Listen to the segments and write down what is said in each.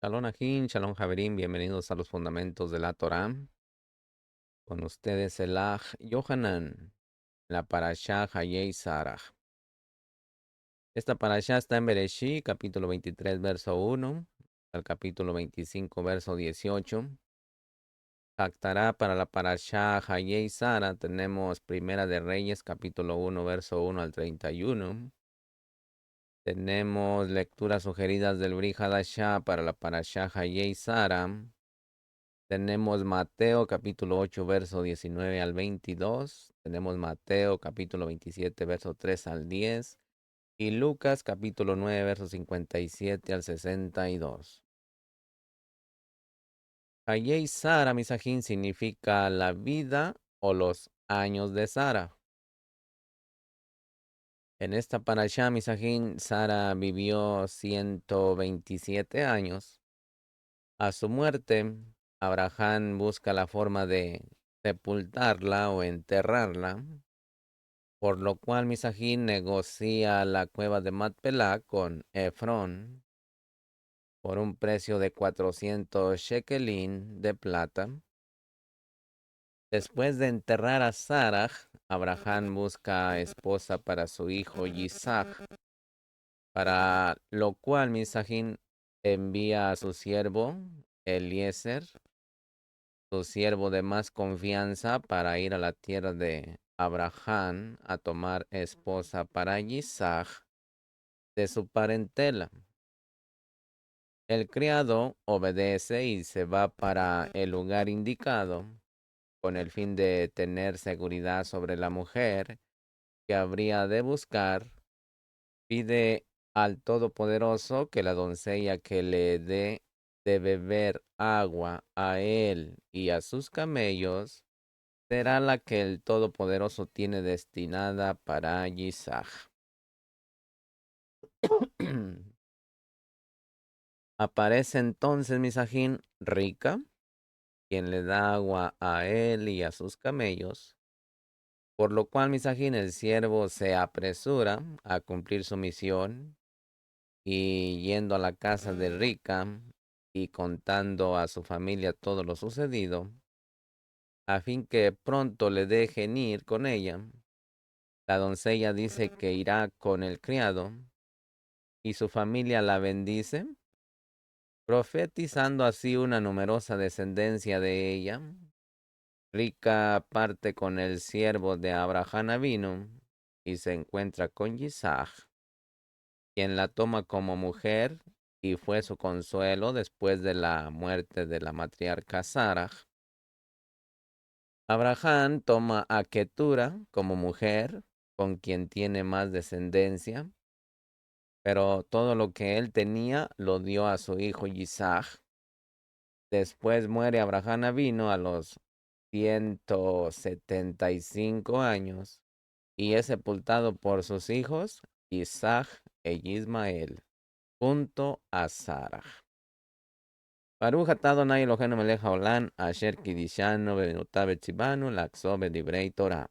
Shalom Ajín, Shalom Javerín, bienvenidos a los fundamentos de la Torá. Con ustedes el Aj Yohanan, la Parashá Hayei Sarah. Esta Parashá está en Bereshí, capítulo 23, verso 1, al capítulo 25, verso 18. Jactará para la Parashá Hayei Sarah tenemos Primera de Reyes, capítulo 1, verso 1 al 31. Tenemos lecturas sugeridas del Bri Hadashah para la Parashá Hayei Sarah. Tenemos Mateo capítulo 8, verso 19 al 22. Tenemos Mateo capítulo 27, verso 3 al 10. Y Lucas capítulo 9, verso 57 al 62. Hayei Sara, misajín, significa la vida o los años de Sara. En esta parashá, misajín, Sara vivió 127 años. A su muerte, Abraham busca la forma de sepultarla o enterrarla, por lo cual Misajín negocia la cueva de Matpelá con Efrón por un precio de 400 shekelín de plata. Después de enterrar a Sarah, Abraham busca esposa para su hijo Isaac, para lo cual Misajín envía a su siervo Eliezer, su siervo de más confianza, para ir a la tierra de Abraham a tomar esposa para Isaac de su parentela. El criado obedece y se va para el lugar indicado con el fin de tener seguridad sobre la mujer que habría de buscar. Pide al Todopoderoso que la doncella que le dé de beber agua a él y a sus camellos será la que el Todopoderoso tiene destinada para Isaac. Aparece entonces Misajín rica, quien le da agua a él y a sus camellos, por lo cual Misajín el siervo se apresura a cumplir su misión y yendo a la casa de Rica y contando a su familia todo lo sucedido, a fin que pronto le dejen ir con ella. La doncella dice que irá con el criado y su familia la bendice, profetizando así una numerosa descendencia de ella. Rica parte con el siervo de Abraham Avinu y se encuentra con Isaac, quien la toma como mujer y fue su consuelo después de la muerte de la matriarca Sarah. Abraham toma a Ketura como mujer, con quien tiene más descendencia, pero todo lo que él tenía lo dio a su hijo Isaac. Después muere Abraham Avinu a los 175 años y es sepultado por sus hijos Isaac e Ismael, junto a Sarah. Baruch atah Adonai Eloheinu melech haolam, asher kidishanu bebenutav etzivanu laxo bedivrei Torah.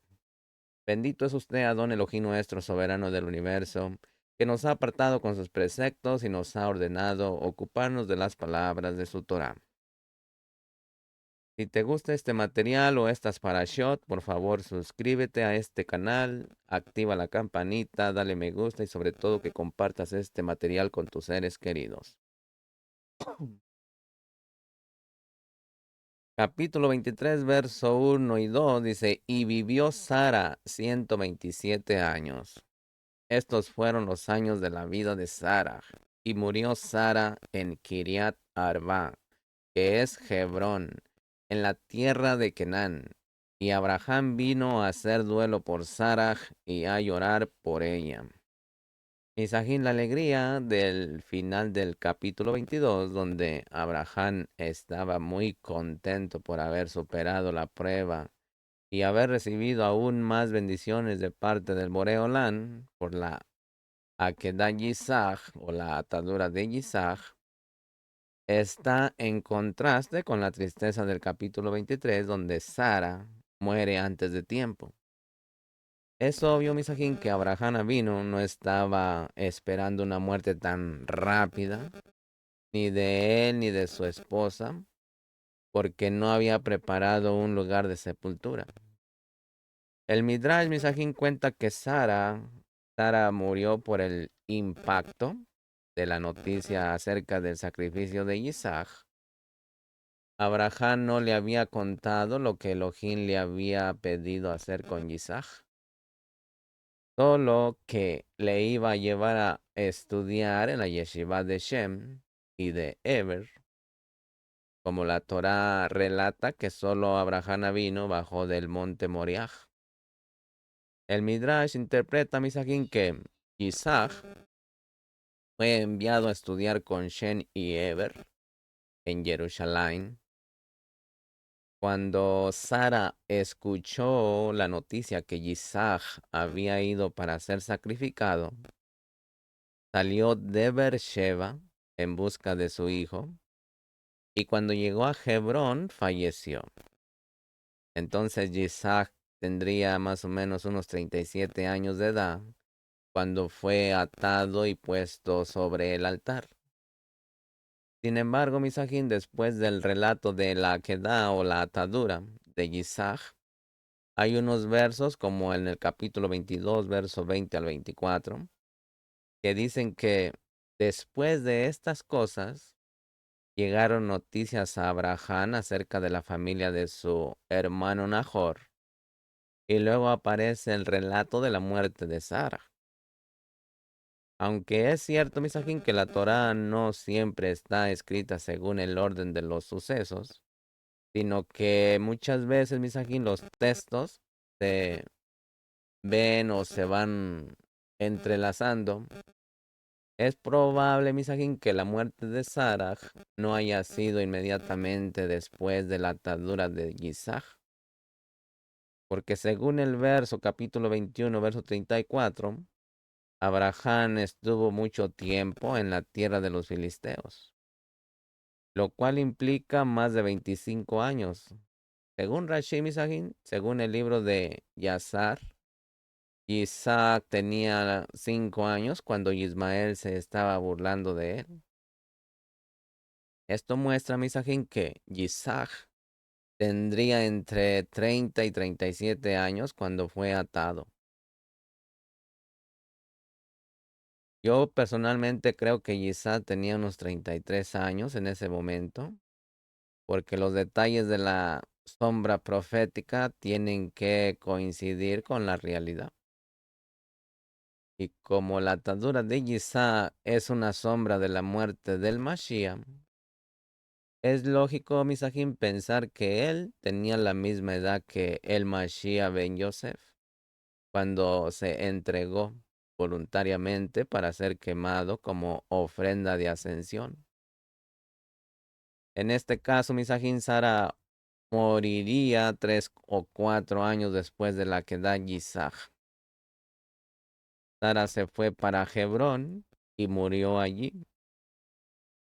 Bendito es usted, Adón Elohim nuestro, soberano del universo, que nos ha apartado con sus preceptos y nos ha ordenado ocuparnos de las palabras de su Torah. Si te gusta este material o estas parashot, por favor suscríbete a este canal, activa la campanita, dale me gusta y sobre todo que compartas este material con tus seres queridos. Capítulo 23, verso 1 y 2 dice, y vivió Sara 127 años. Estos fueron los años de la vida de Sara. Y murió Sara en Kiriat Arba, que es Hebrón, en la tierra de Canaán. Y Abraham vino a hacer duelo por Sara y a llorar por ella. Misajín, la alegría del final del capítulo 22, donde Abraham estaba muy contento por haber superado la prueba y haber recibido aún más bendiciones de parte del Boreolán por la Akedah Isaac o la atadura de Isaac, está en contraste con la tristeza del capítulo 23, donde Sara muere antes de tiempo. Es obvio, misajín, que Abraham Avinu no estaba esperando una muerte tan rápida, ni de él ni de su esposa, porque no había preparado un lugar de sepultura. El Midrash Misajín cuenta que Sara murió por el impacto de la noticia acerca del sacrificio de Isaac. Abraham no le había contado lo que Elohim le había pedido hacer con Isaac, solo que le iba a llevar a estudiar en la yeshiva de Shem y de Eber, como la Torá relata que solo Abraham vino bajó del monte Moriah. El Midrash interpreta, Misajín, que Isaac fue enviado a estudiar con Shem y Eber en Jerusalén. Cuando Sara escuchó la noticia que Isaac había ido para ser sacrificado, salió de Beersheba en busca de su hijo, y cuando llegó a Hebrón falleció. Entonces Isaac tendría más o menos unos 37 años de edad cuando fue atado y puesto sobre el altar. Sin embargo, Misajín, después del relato de la queda o la atadura de Isaac, hay unos versos como en el capítulo 22, verso 20 al 24, que dicen que después de estas cosas llegaron noticias a Abraham acerca de la familia de su hermano Nahor, y luego aparece el relato de la muerte de Sara. Aunque es cierto, Misajín, que la Torá no siempre está escrita según el orden de los sucesos, sino que muchas veces, Misajín, los textos se ven o se van entrelazando. Es probable, Misajín, que la muerte de Sarah no haya sido inmediatamente después de la atadura de Isaac, porque según el verso capítulo 21, verso 34, Abraham estuvo mucho tiempo en la tierra de los filisteos, lo cual implica más de 25 años. Según Rashi Misajín, según el libro de Yazar, Isaac tenía 5 años cuando Ismael se estaba burlando de él. Esto muestra, Misajín, que Isaac tendría entre 30 y 37 años cuando fue atado. Yo personalmente creo que Isaac tenía unos 33 años en ese momento, porque los detalles de la sombra profética tienen que coincidir con la realidad. Y como la atadura de Isaac es una sombra de la muerte del Mashiach, es lógico, Misajín, pensar que él tenía la misma edad que el Mashiach ben Yosef cuando se entregó voluntariamente para ser quemado como ofrenda de ascensión. En este caso, Misajín, Sara moriría 3 o 4 años después de la queda de Isaac. Sara se fue para Hebrón y murió allí.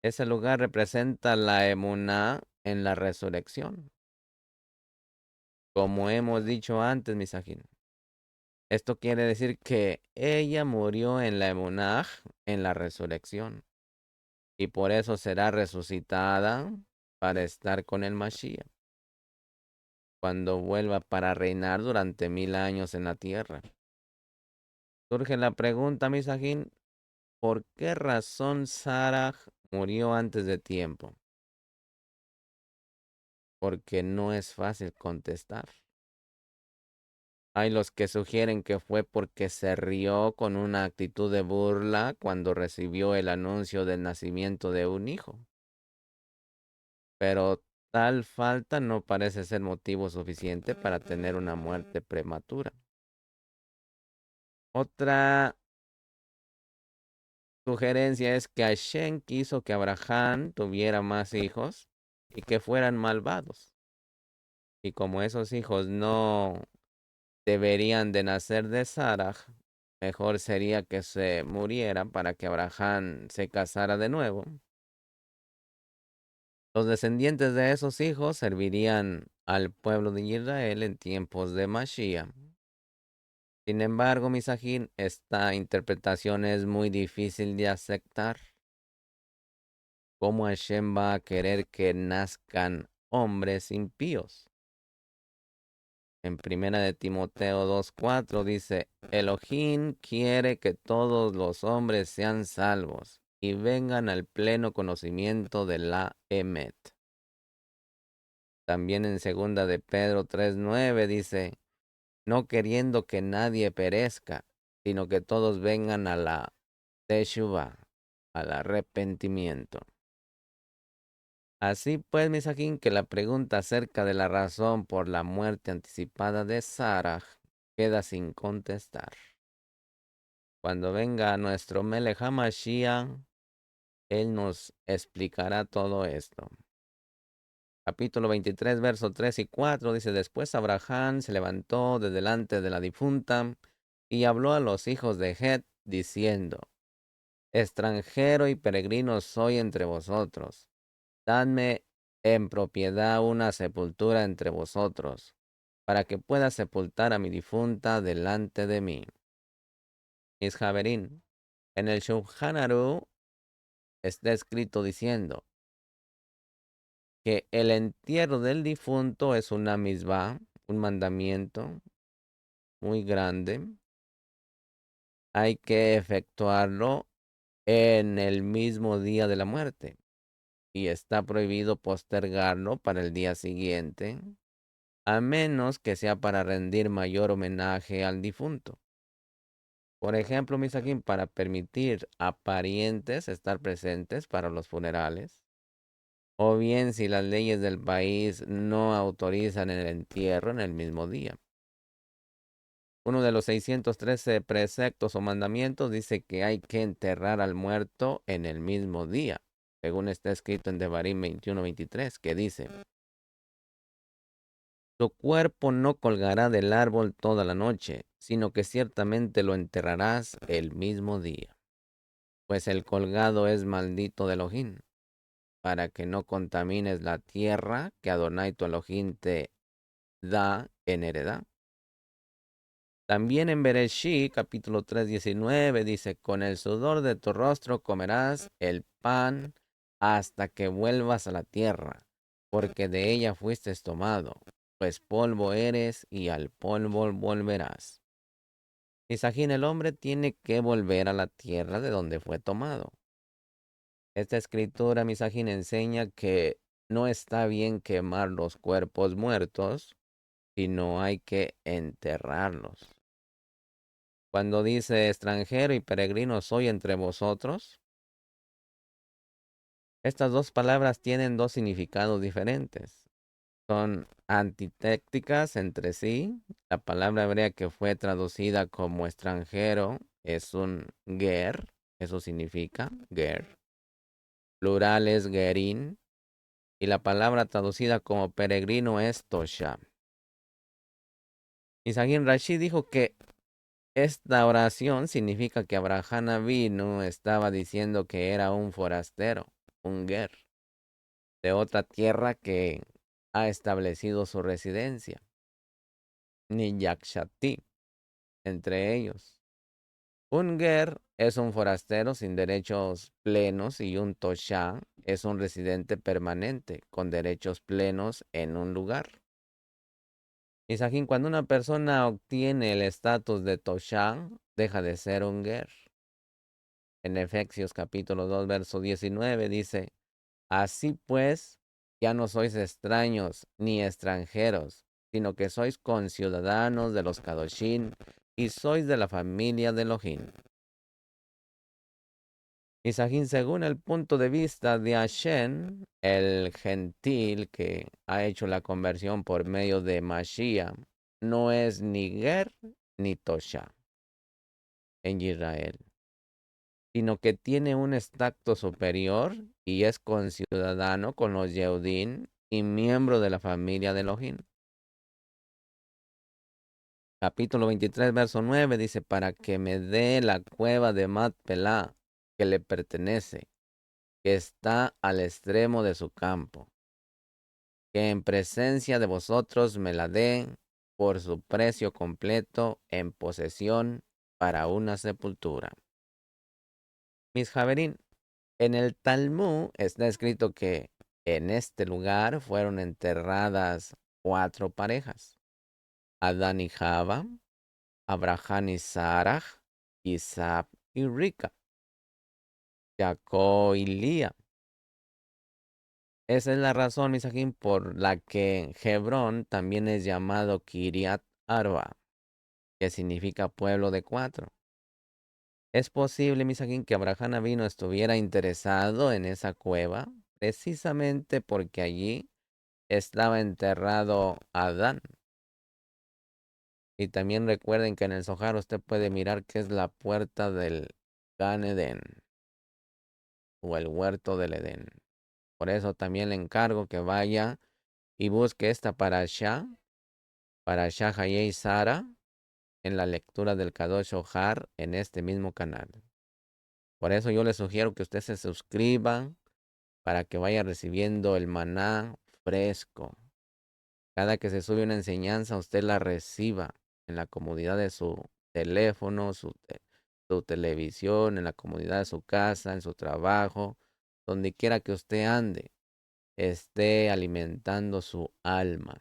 Ese lugar representa la emuná en la resurrección. Como hemos dicho antes, Misajín. Esto quiere decir que ella murió en la emuná, en la resurrección. Y por eso será resucitada para estar con el Mashiach, cuando vuelva para reinar durante 1000 años en la tierra. Surge la pregunta, Misajín, ¿por qué razón Sarah murió antes de tiempo? Porque no es fácil contestar. Hay los que sugieren que fue porque se rió con una actitud de burla cuando recibió el anuncio del nacimiento de un hijo. Pero tal falta no parece ser motivo suficiente para tener una muerte prematura. Otra sugerencia es que Hashem quiso que Abraham tuviera más hijos y que fueran malvados. Y como esos hijos no deberían de nacer de Sarah, mejor sería que se murieran para que Abraham se casara de nuevo. Los descendientes de esos hijos servirían al pueblo de Israel en tiempos de Mashiach. Sin embargo, Misajín, esta interpretación es muy difícil de aceptar. ¿Cómo Hashem va a querer que nazcan hombres impíos? En primera de Timoteo 2:4 dice, Elohim quiere que todos los hombres sean salvos y vengan al pleno conocimiento de la Emet. También en segunda de Pedro 3:9 dice, no queriendo que nadie perezca, sino que todos vengan a la Teshuvah, al arrepentimiento. Así pues, Misajín, que la pregunta acerca de la razón por la muerte anticipada de Sarah queda sin contestar. Cuando venga nuestro Melech HaMashiach, él nos explicará todo esto. Capítulo 23, versos 3 y 4 dice, después Abraham se levantó de delante de la difunta y habló a los hijos de Het, diciendo, extranjero y peregrino soy entre vosotros. Dadme en propiedad una sepultura entre vosotros, para que pueda sepultar a mi difunta delante de mí. Isjaverín, en el Shulchan Aruch está escrito diciendo que el entierro del difunto es una misbah, un mandamiento muy grande. Hay que efectuarlo en el mismo día de la muerte y está prohibido postergarlo para el día siguiente, a menos que sea para rendir mayor homenaje al difunto. Por ejemplo, Misajín, para permitir a parientes estar presentes para los funerales, o bien si las leyes del país no autorizan el entierro en el mismo día. Uno de los 613 preceptos o mandamientos dice que hay que enterrar al muerto en el mismo día, según está escrito en Devarim 21:23, que dice, tu cuerpo no colgará del árbol toda la noche, sino que ciertamente lo enterrarás el mismo día. Pues el colgado es maldito de Elohim, para que no contamines la tierra que Adonai tu Elohim te da en heredad. También en Bereshit, capítulo 3:19, dice, con el sudor de tu rostro comerás el pan hasta que vuelvas a la tierra, porque de ella fuiste tomado, pues polvo eres y al polvo volverás. Misajín, el hombre tiene que volver a la tierra de donde fue tomado. Esta escritura, Misajín, enseña que no está bien quemar los cuerpos muertos, sino hay que enterrarlos. Cuando dice extranjero y peregrino soy entre vosotros, estas dos palabras tienen dos significados diferentes. Son antitécticas entre sí. La palabra hebrea que fue traducida como extranjero es un ger, eso significa ger. Plural es gerin. Y la palabra traducida como peregrino es tosha. Isagin Rashid dijo que esta oración significa que Abraham vino estaba diciendo que era un forastero, un ger, de otra tierra que ha establecido su residencia, ni Yakshati, entre ellos. Un ger es un forastero sin derechos plenos y un tosha es un residente permanente con derechos plenos en un lugar. Isajín, cuando una persona obtiene el estatus de tosha, deja de ser un ger. En Efesios capítulo 2, verso 19 dice, así pues, ya no sois extraños ni extranjeros, sino que sois conciudadanos de los Kadoshim y sois de la familia de Elohim. Isajín, según el punto de vista de Hashem, el gentil que ha hecho la conversión por medio de Mashiach, no es ni ger ni tosha en Israel, sino que tiene un estatus superior y es conciudadano con los Yehudim y miembro de la familia de Elohim. Capítulo 23, verso 9 dice, para que me dé la cueva de Matpelá que le pertenece, que está al extremo de su campo, que en presencia de vosotros me la dé por su precio completo en posesión para una sepultura. Mis Javerín, En el Talmud está escrito que en este lugar fueron enterradas 4 parejas: Adán y Java, Abraham y Sarah, Isaac y Rica, Jacob y Lía. Esa es la razón, Misajín, por la que Hebrón también es llamado Kiriat Arba, que significa pueblo de 4. Es posible, Misajín, que Abraham Avino estuviera interesado en esa cueva precisamente porque allí estaba enterrado Adán. Y también recuerden que en el Zohar usted puede mirar que es la puerta del Gan Edén o el huerto del Edén. Por eso también le encargo que vaya y busque esta Parashá Hayei Sara, en la lectura del Kadosh Zohar en este mismo canal. Por eso yo le sugiero que usted se suscriba para que vaya recibiendo el maná fresco. Cada que se sube una enseñanza, usted la reciba en la comodidad de su teléfono, su televisión, en la comodidad de su casa, en su trabajo, donde quiera que usted ande, esté alimentando su alma.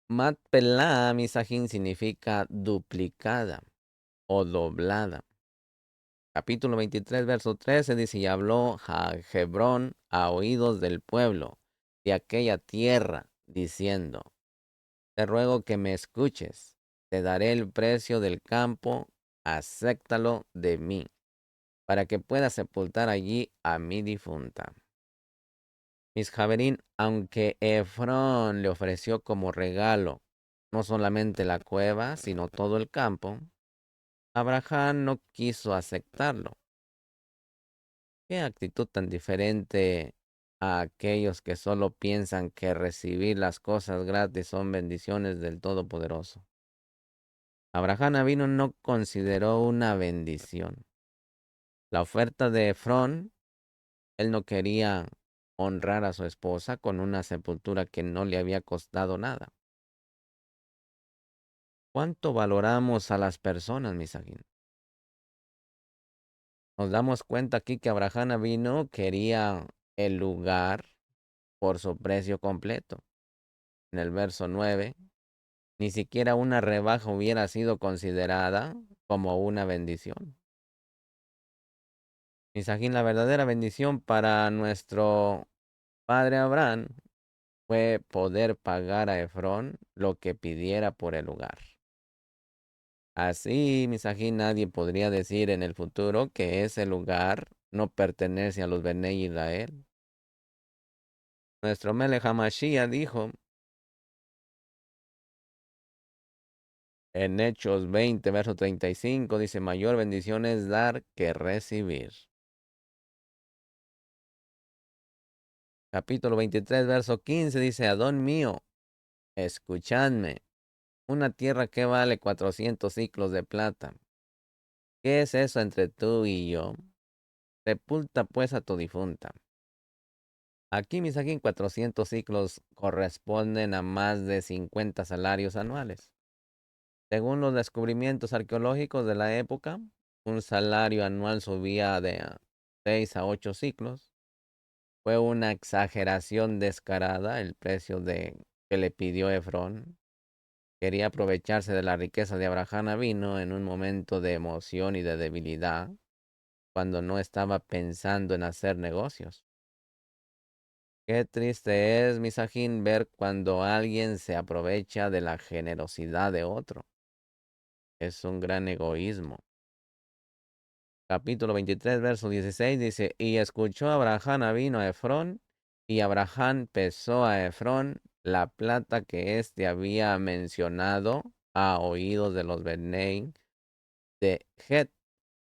Matpelá, misajín, significa duplicada o doblada. Capítulo 23, verso 13 dice: y habló a Hebrón a oídos del pueblo de aquella tierra, diciendo: te ruego que me escuches, te daré el precio del campo, acéptalo de mí, para que pueda sepultar allí a mi difunta. Mis Javerín, aunque Efrón le ofreció como regalo no solamente la cueva, sino todo el campo, Abraham no quiso aceptarlo. Qué actitud tan diferente a aquellos que solo piensan que recibir las cosas gratis son bendiciones del Todopoderoso. Abraham Avino no consideró una bendición la oferta de Efrón. Él no quería honrar a su esposa con una sepultura que no le había costado nada. ¿Cuánto valoramos a las personas, Misaguín? Nos damos cuenta aquí que Abraham Avino quería el lugar por su precio completo. En el verso 9, ni siquiera una rebaja hubiera sido considerada como una bendición. Misajín, la verdadera bendición para nuestro padre Abraham fue poder pagar a Efrón lo que pidiera por el lugar. Así, Misajín, nadie podría decir en el futuro que ese lugar no pertenece a los Benei Israel. Nuestro Melech HaMashiach dijo en Hechos 20, verso 35, dice: mayor bendición es dar que recibir. Capítulo 23, verso 15 dice: Adón mío, escuchadme, una tierra que vale 400 ciclos de plata. ¿Qué es eso entre tú y yo? Sepulta pues a tu difunta. Aquí, mis aquí, 400 ciclos corresponden a más de 50 salarios anuales. Según los descubrimientos arqueológicos de la época, un salario anual subía de 6 a 8 ciclos. Fue una exageración descarada el precio que le pidió Efrón. Quería aprovecharse de la riqueza de Abraham Avino en un momento de emoción y de debilidad, cuando no estaba pensando en hacer negocios. Qué triste es, Misajín, ver cuando alguien se aprovecha de la generosidad de otro. Es un gran egoísmo. Capítulo 23, verso 16 dice: y escuchó Abraham vino a Efrón, y Abraham pesó a Efrón la plata que éste había mencionado a oídos de los Benei de Het,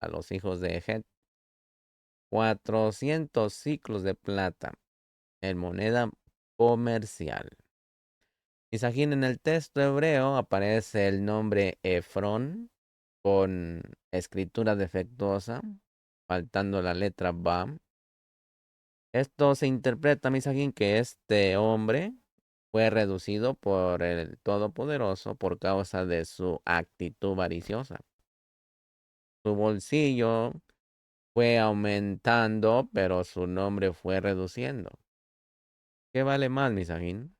a los hijos de Het, 400 ciclos de plata en moneda comercial. Misajín, en el texto hebreo aparece el nombre Efrón con escritura defectuosa, faltando la letra Ba. Esto se interpreta, Misajín, que este hombre fue reducido por el Todopoderoso por causa de su actitud avariciosa. Su bolsillo fue aumentando, pero su nombre fue reduciendo. ¿Qué vale más, Misajín?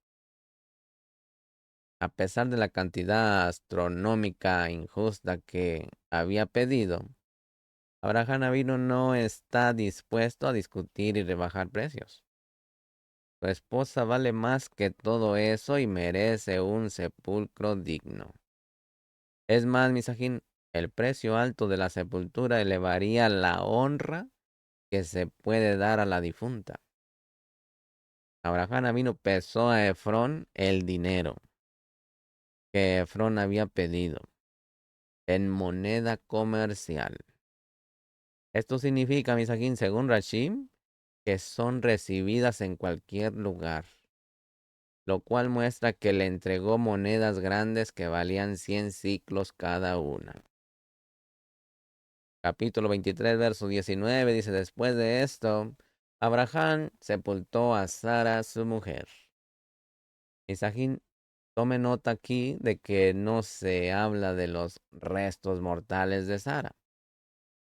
A pesar de la cantidad astronómica injusta que había pedido, Abraham Avinu no está dispuesto a discutir y rebajar precios. Su esposa vale más que todo eso y merece un sepulcro digno. Es más, Misajín, el precio alto de la sepultura elevaría la honra que se puede dar a la difunta. Abraham Avinu pesó a Efrón el dinero que Efrón había pedido en moneda comercial. Esto significa, Misajín, según Rashim, que son recibidas en cualquier lugar, lo cual muestra que le entregó monedas grandes que valían 100 ciclos cada una. Capítulo 23, verso 19 dice, después de esto, Abraham sepultó a Sara, su mujer. Misajín, tome nota aquí de que no se habla de los restos mortales de Sara,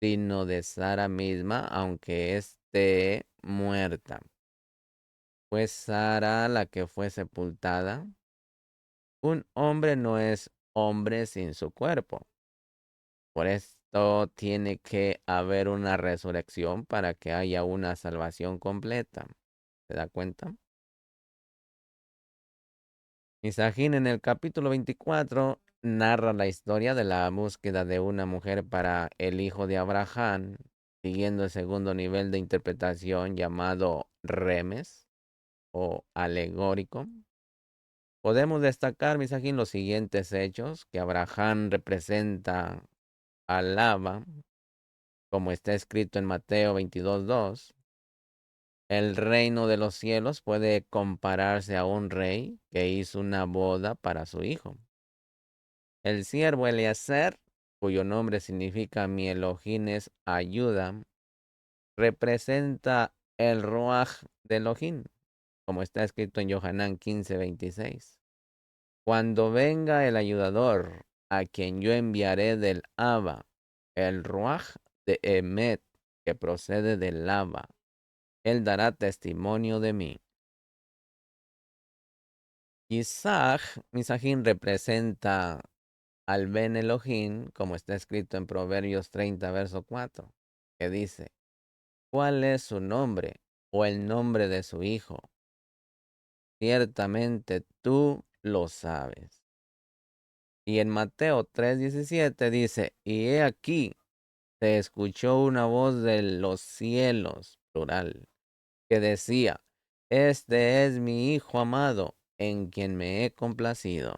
sino de Sara misma, aunque esté muerta. Fue Sara la que fue sepultada. Un hombre no es hombre sin su cuerpo. Por esto tiene que haber una resurrección para que haya una salvación completa. ¿Se da cuenta? Misajín en el capítulo 24 narra la historia de la búsqueda de una mujer para el hijo de Abraham, siguiendo el segundo nivel de interpretación llamado remes o alegórico. Podemos destacar, Misajín, los siguientes hechos, que Abraham representa a Laba, como está escrito en Mateo 22:2. El reino de los cielos puede compararse a un rey que hizo una boda para su hijo. El siervo Eliezer, cuyo nombre significa mi Elohim es ayuda, representa el Ruach de Elohim, como está escrito en Yohanan 15:26. Cuando venga el ayudador, a quien yo enviaré del Abba, el Ruach de Emet, que procede del Abba, él dará testimonio de mí. Isaac, Misajín, representa al Ben Elohim, como está escrito en Proverbios 30, verso 4, que dice, ¿cuál es su nombre o el nombre de su hijo? Ciertamente tú lo sabes. Y en Mateo 3:17 dice, y he aquí, se escuchó una voz de los cielos, plural, que decía, este es mi hijo amado, en quien me he complacido.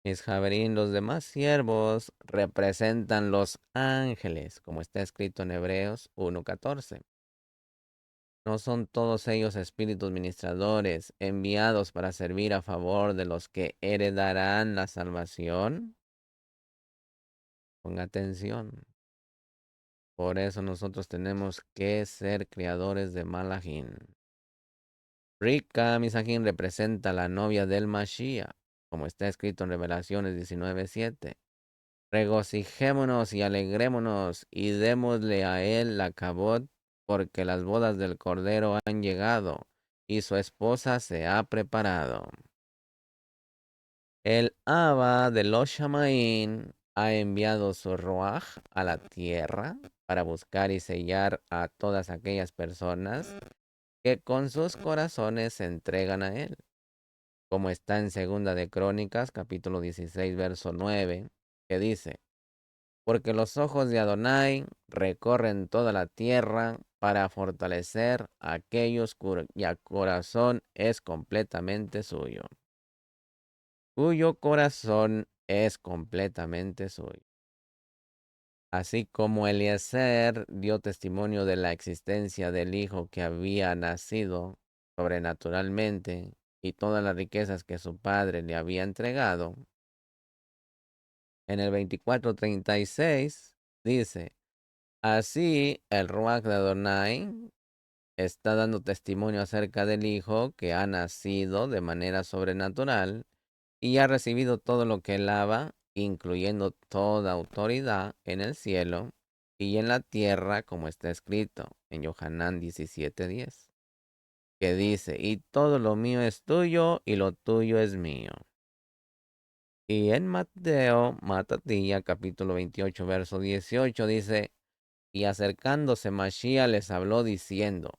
Mis Javerín, los demás siervos representan los ángeles, como está escrito en Hebreos 1:14. ¿No son todos ellos espíritus ministradores enviados para servir a favor de los que heredarán la salvación? Ponga atención. Por eso nosotros tenemos que ser creadores de Malachim. Rika Misajín representa a la novia del Mashiach, como está escrito en Revelaciones 19:7. Regocijémonos y alegrémonos y démosle a él la cabot, porque las bodas del Cordero han llegado y su esposa se ha preparado. El Abba de los Shamaín ha enviado su Ruach a la tierra para buscar y sellar a todas aquellas personas que con sus corazones se entregan a él, como está en Segunda de Crónicas, capítulo 16, verso 9, que dice, porque los ojos de Adonai recorren toda la tierra para fortalecer a aquellos cuyo corazón es completamente suyo. Cuyo corazón es completamente suyo. Así como Eliezer dio testimonio de la existencia del hijo que había nacido sobrenaturalmente y todas las riquezas que su padre le había entregado, en el 24:36 dice, así el Ruach de Adonai está dando testimonio acerca del hijo que ha nacido de manera sobrenatural y ha recibido todo lo que él incluyendo toda autoridad en el cielo y en la tierra, como está escrito en Yohanan 17:10, que dice, y todo lo mío es tuyo y lo tuyo es mío. Y en Mateo, Matatilla, capítulo 28, verso 18, dice, y acercándose Mashiach les habló diciendo,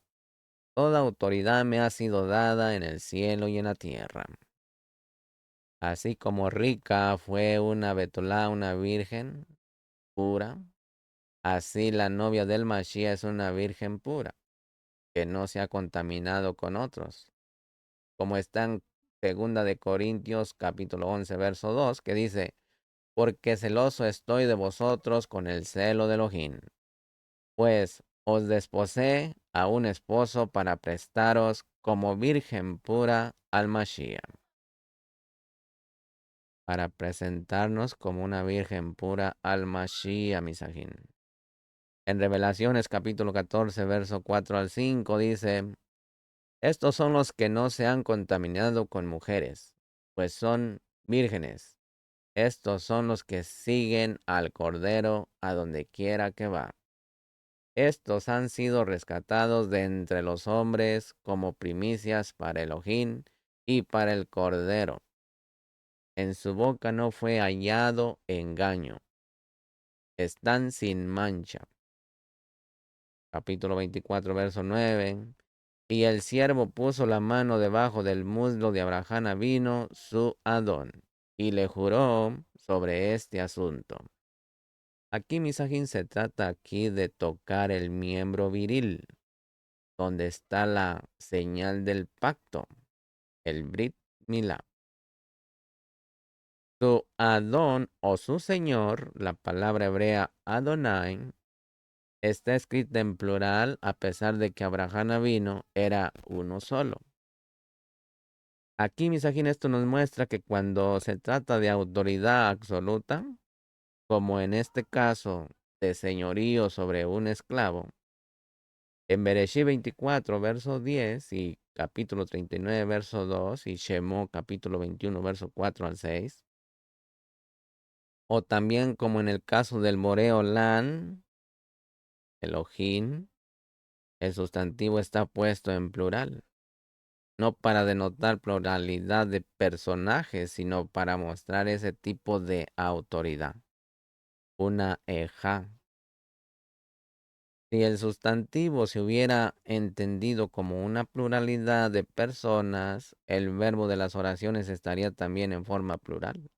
toda autoridad me ha sido dada en el cielo y en la tierra. Así como rica fue una Betulá, una virgen pura, así la novia del Mashiach es una virgen pura, que no se ha contaminado con otros. Como está en Segunda de Corintios, capítulo 11, verso 2, que dice, porque celoso estoy de vosotros con el celo de Elohim, pues os desposé a un esposo para prestaros como virgen pura al Mashiach, para presentarnos como una virgen pura al Mashiach, Misajín. En Revelaciones capítulo 14, verso 4 al 5 dice, estos son los que no se han contaminado con mujeres, pues son vírgenes. Estos son los que siguen al Cordero a donde quiera que va. Estos han sido rescatados de entre los hombres como primicias para Elohim y para el Cordero. En su boca no fue hallado engaño. Están sin mancha. Capítulo 24, verso 9. Y el siervo puso la mano debajo del muslo de Abraham Avino, su Adón, y le juró sobre este asunto. Aquí, Misajín, se trata aquí de tocar el miembro viril, donde está la señal del pacto, el Brit Milá. Su Adón o su Señor, la palabra hebrea Adonai, está escrita en plural a pesar de que Abraham vino era uno solo. Aquí, Misajín, esto nos muestra que cuando se trata de autoridad absoluta, como en este caso de señorío sobre un esclavo, en Bereshit 24, verso 10 y capítulo 39, verso 2 y Shemó capítulo 21, verso 4 al 6, o también como en el caso del Moreo Lan, Elohim, el sustantivo está puesto en plural, no para denotar pluralidad de personajes, sino para mostrar ese tipo de autoridad, una eja. Si el sustantivo se hubiera entendido como una pluralidad de personas, el verbo de las oraciones estaría también en forma plural.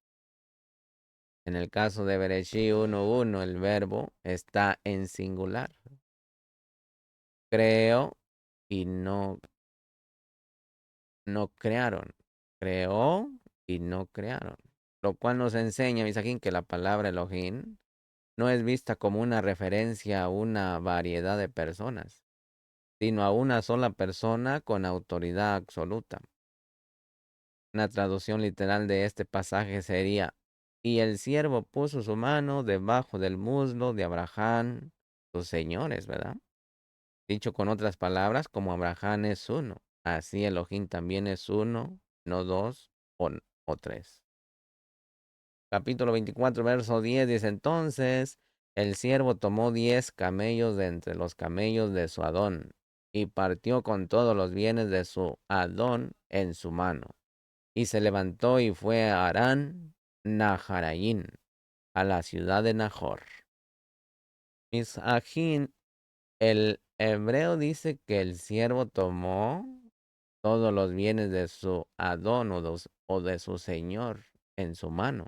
En el caso de Bereshit 1:1, el verbo está en singular. Creo y no crearon. Creó y no crearon. Lo cual nos enseña, Misajín, que la palabra Elohim no es vista como una referencia a una variedad de personas, sino a una sola persona con autoridad absoluta. Una traducción literal de este pasaje sería, y el siervo puso su mano debajo del muslo de Abraham, sus señores, ¿verdad? Dicho con otras palabras, como Abraham es uno, así Elohim también es uno, no dos o tres. Capítulo 24, verso 10 dice, entonces el siervo tomó 10 camellos de entre los camellos de su Adón y partió con todos los bienes de su Adón en su mano. Y se levantó y fue a Harán Naharaín, a la ciudad de Nahor. Misajín, el hebreo dice que el siervo tomó todos los bienes de su Adón o de su señor en su mano.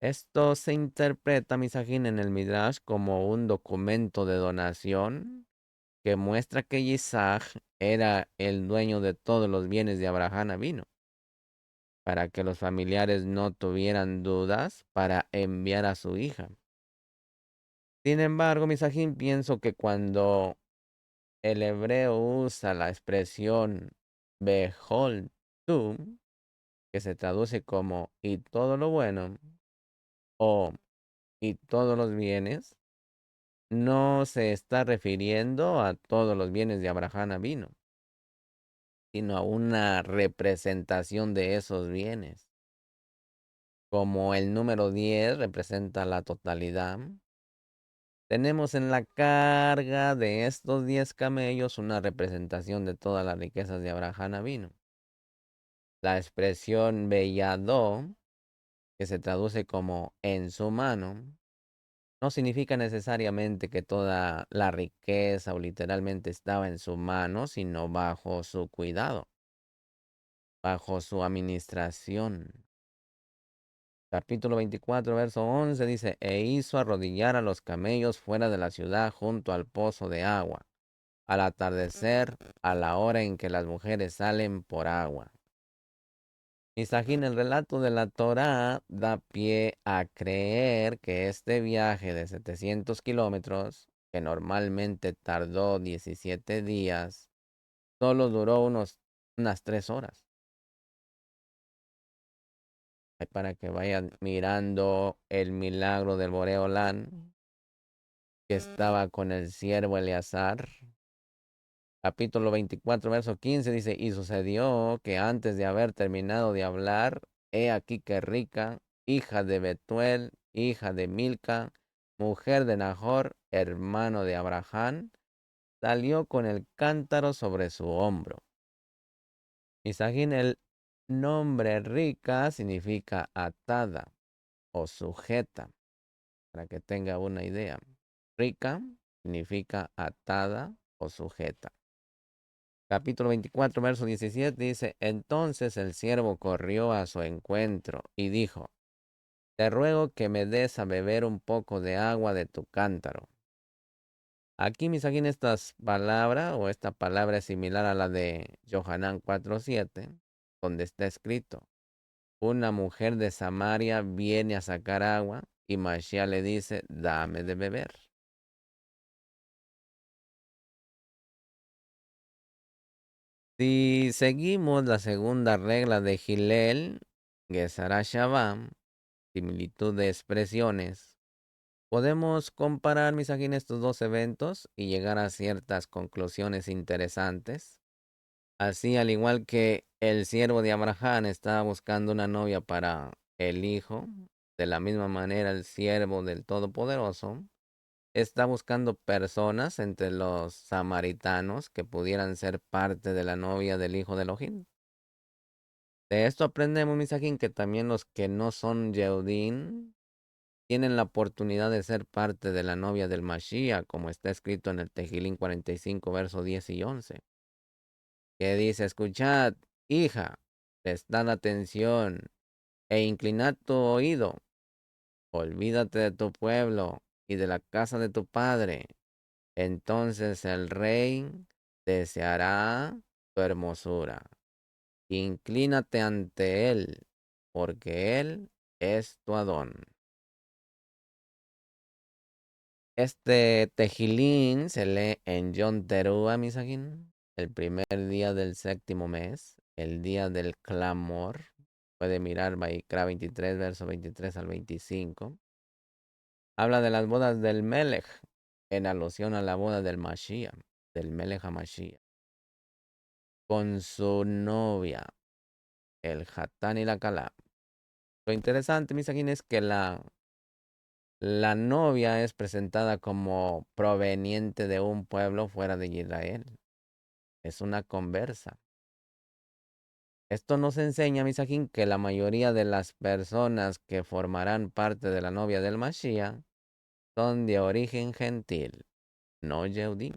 Esto se interpreta, Misajín, en el Midrash como un documento de donación que muestra que Isaac era el dueño de todos los bienes de Abraham Avino, para que los familiares no tuvieran dudas para enviar a su hija. Sin embargo, Misajín, pienso que cuando el hebreo usa la expresión Behol tú, que se traduce como y todo lo bueno o y todos los bienes, no se está refiriendo a todos los bienes de Abraham Avino, sino a una representación de esos bienes. Como el número 10 representa la totalidad, Tenemos en la carga de estos 10 camellos una representación de todas las riquezas de Abraham vino. La expresión bellado, que se traduce como en su mano, no significa necesariamente que toda la riqueza o literalmente estaba en su mano, sino bajo su cuidado, bajo su administración. Capítulo 24, verso 11 dice, e hizo arrodillar a los camellos fuera de la ciudad junto al pozo de agua, al atardecer, a la hora en que las mujeres salen por agua. Misajín, el relato de la Torá da pie a creer que este viaje de 700 kilómetros, que normalmente tardó 17 días, solo duró unas 3 horas. Para que vayan mirando el milagro del Boreolán que estaba con el siervo Eleazar. Capítulo 24, verso 15 dice, y sucedió que antes de haber terminado de hablar, he aquí que Rica, hija de Betuel, hija de Milca, mujer de Nahor, hermano de Abraham, salió con el cántaro sobre su hombro. Misajín, el nombre Rica significa atada o sujeta, para que tenga una idea. Rica significa atada o sujeta. Capítulo 24, verso 17 dice, entonces el siervo corrió a su encuentro y dijo, te ruego que me des a beber un poco de agua de tu cántaro. Aquí, Misajín, esta palabra es similar a la de Johanán 4:7, donde está escrito, una mujer de Samaria viene a sacar agua y Mashiach le dice, dame de beber. Si seguimos la segunda regla de Hillel, Gesara Shabam, similitud de expresiones, podemos comparar, Misajín, estos dos eventos y llegar a ciertas conclusiones interesantes. Así, al igual que el siervo de Abraham estaba buscando una novia para el hijo, de la misma manera el siervo del Todopoderoso está buscando personas entre los samaritanos que pudieran ser parte de la novia del hijo de Elohim. De esto aprendemos, Misajín, que también los que no son Yehudim tienen la oportunidad de ser parte de la novia del Mashiach, como está escrito en el Tejilín 45, versos 10 y 11, que dice, escuchad, hija, prestad atención e inclinad tu oído, olvídate de tu pueblo y de la casa de tu padre. Entonces el rey deseará tu hermosura. Inclínate ante él, porque él es tu Adón. Este tejilín se lee en Yom Teruah, Misajín, el primer día del séptimo mes, el día del clamor. Puede mirar Vaikra 23, verso 23 al 25. Habla de las bodas del Melech, en alusión a la boda del Mashiach, del Melech HaMashiach, con su novia, el Hatán y la Calá. Lo interesante, Misajín, es que la novia es presentada como proveniente de un pueblo fuera de Israel. Es una conversa. Esto nos enseña, Misajín, que la mayoría de las personas que formarán parte de la novia del Mashiach son de origen gentil, no Yehudí.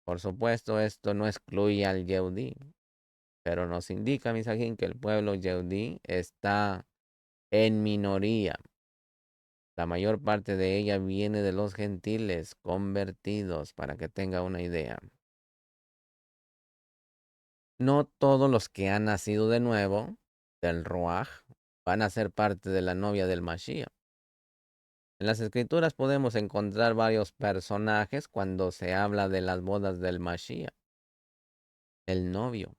Por supuesto, esto no excluye al Yehudí, pero nos indica, Misajín, que el pueblo Yehudí está en minoría. La mayor parte de ella viene de los gentiles convertidos, para que tenga una idea. No todos los que han nacido de nuevo del Ruach van a ser parte de la novia del Mashiach. En las escrituras podemos encontrar varios personajes cuando se habla de las bodas del Mashiach. El novio,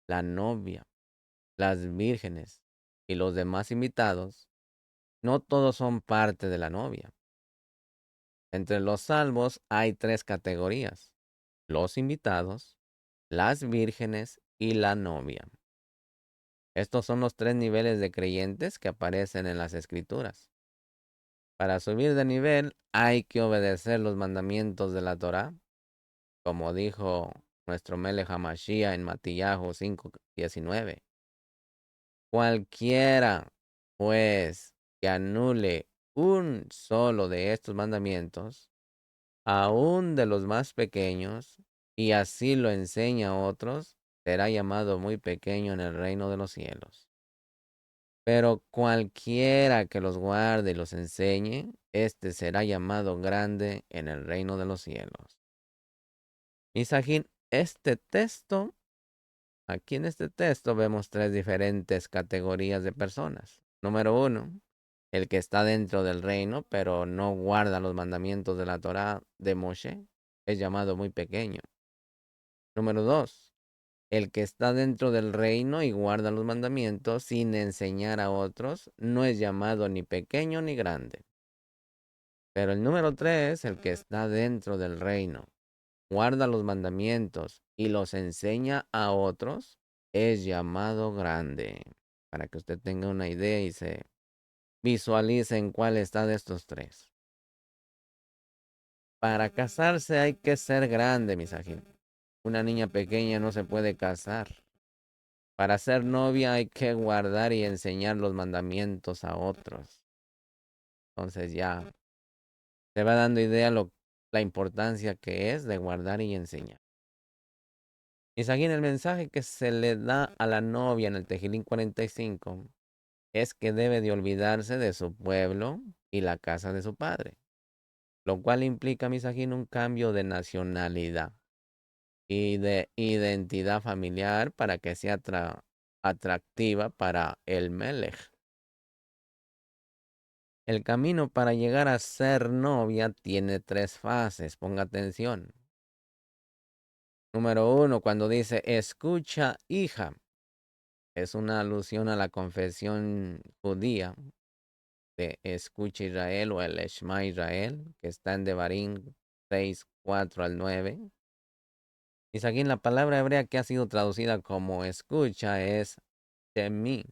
la novia, las vírgenes y los demás invitados, no todos son parte de la novia. Entre los salvos hay tres categorías: los invitados, las vírgenes y la novia. Estos son los tres niveles de creyentes que aparecen en las escrituras. Para subir de nivel hay que obedecer los mandamientos de la Torá, como dijo nuestro Melech HaMashiach en Matillahu 5:19. Cualquiera, pues, que anule un solo de estos mandamientos, aun de los más pequeños, y así lo enseña a otros, será llamado muy pequeño en el reino de los cielos. Pero cualquiera que los guarde y los enseñe, éste será llamado grande en el reino de los cielos. Misajín, aquí en este texto vemos tres diferentes categorías de personas. Número uno, el que está dentro del reino, pero no guarda los mandamientos de la Torá de Moshe, es llamado muy pequeño. Número dos, el que está dentro del reino y guarda los mandamientos sin enseñar a otros, no es llamado ni pequeño ni grande. Pero el número tres, el que está dentro del reino, guarda los mandamientos y los enseña a otros, es llamado grande. Para que usted tenga una idea y se visualice en cuál está de estos tres. Para casarse hay que ser grande, misajín. Una niña pequeña no se puede casar. Para ser novia hay que guardar y enseñar los mandamientos a otros. Entonces ya te va dando idea la importancia que es de guardar y enseñar. Misajín, el mensaje que se le da a la novia en el Tejilín 45 es que debe de olvidarse de su pueblo y la casa de su padre, lo cual implica, misajín, un cambio de nacionalidad y de identidad familiar para que sea atractiva para el Melech. El camino para llegar a ser novia tiene tres fases, ponga atención. Número uno, cuando dice escucha, hija, es una alusión a la confesión judía de escucha Israel o el Shema Israel, que está en Devarim 6:4-9. Y aquí en la palabra hebrea que ha sido traducida como escucha es Shemi,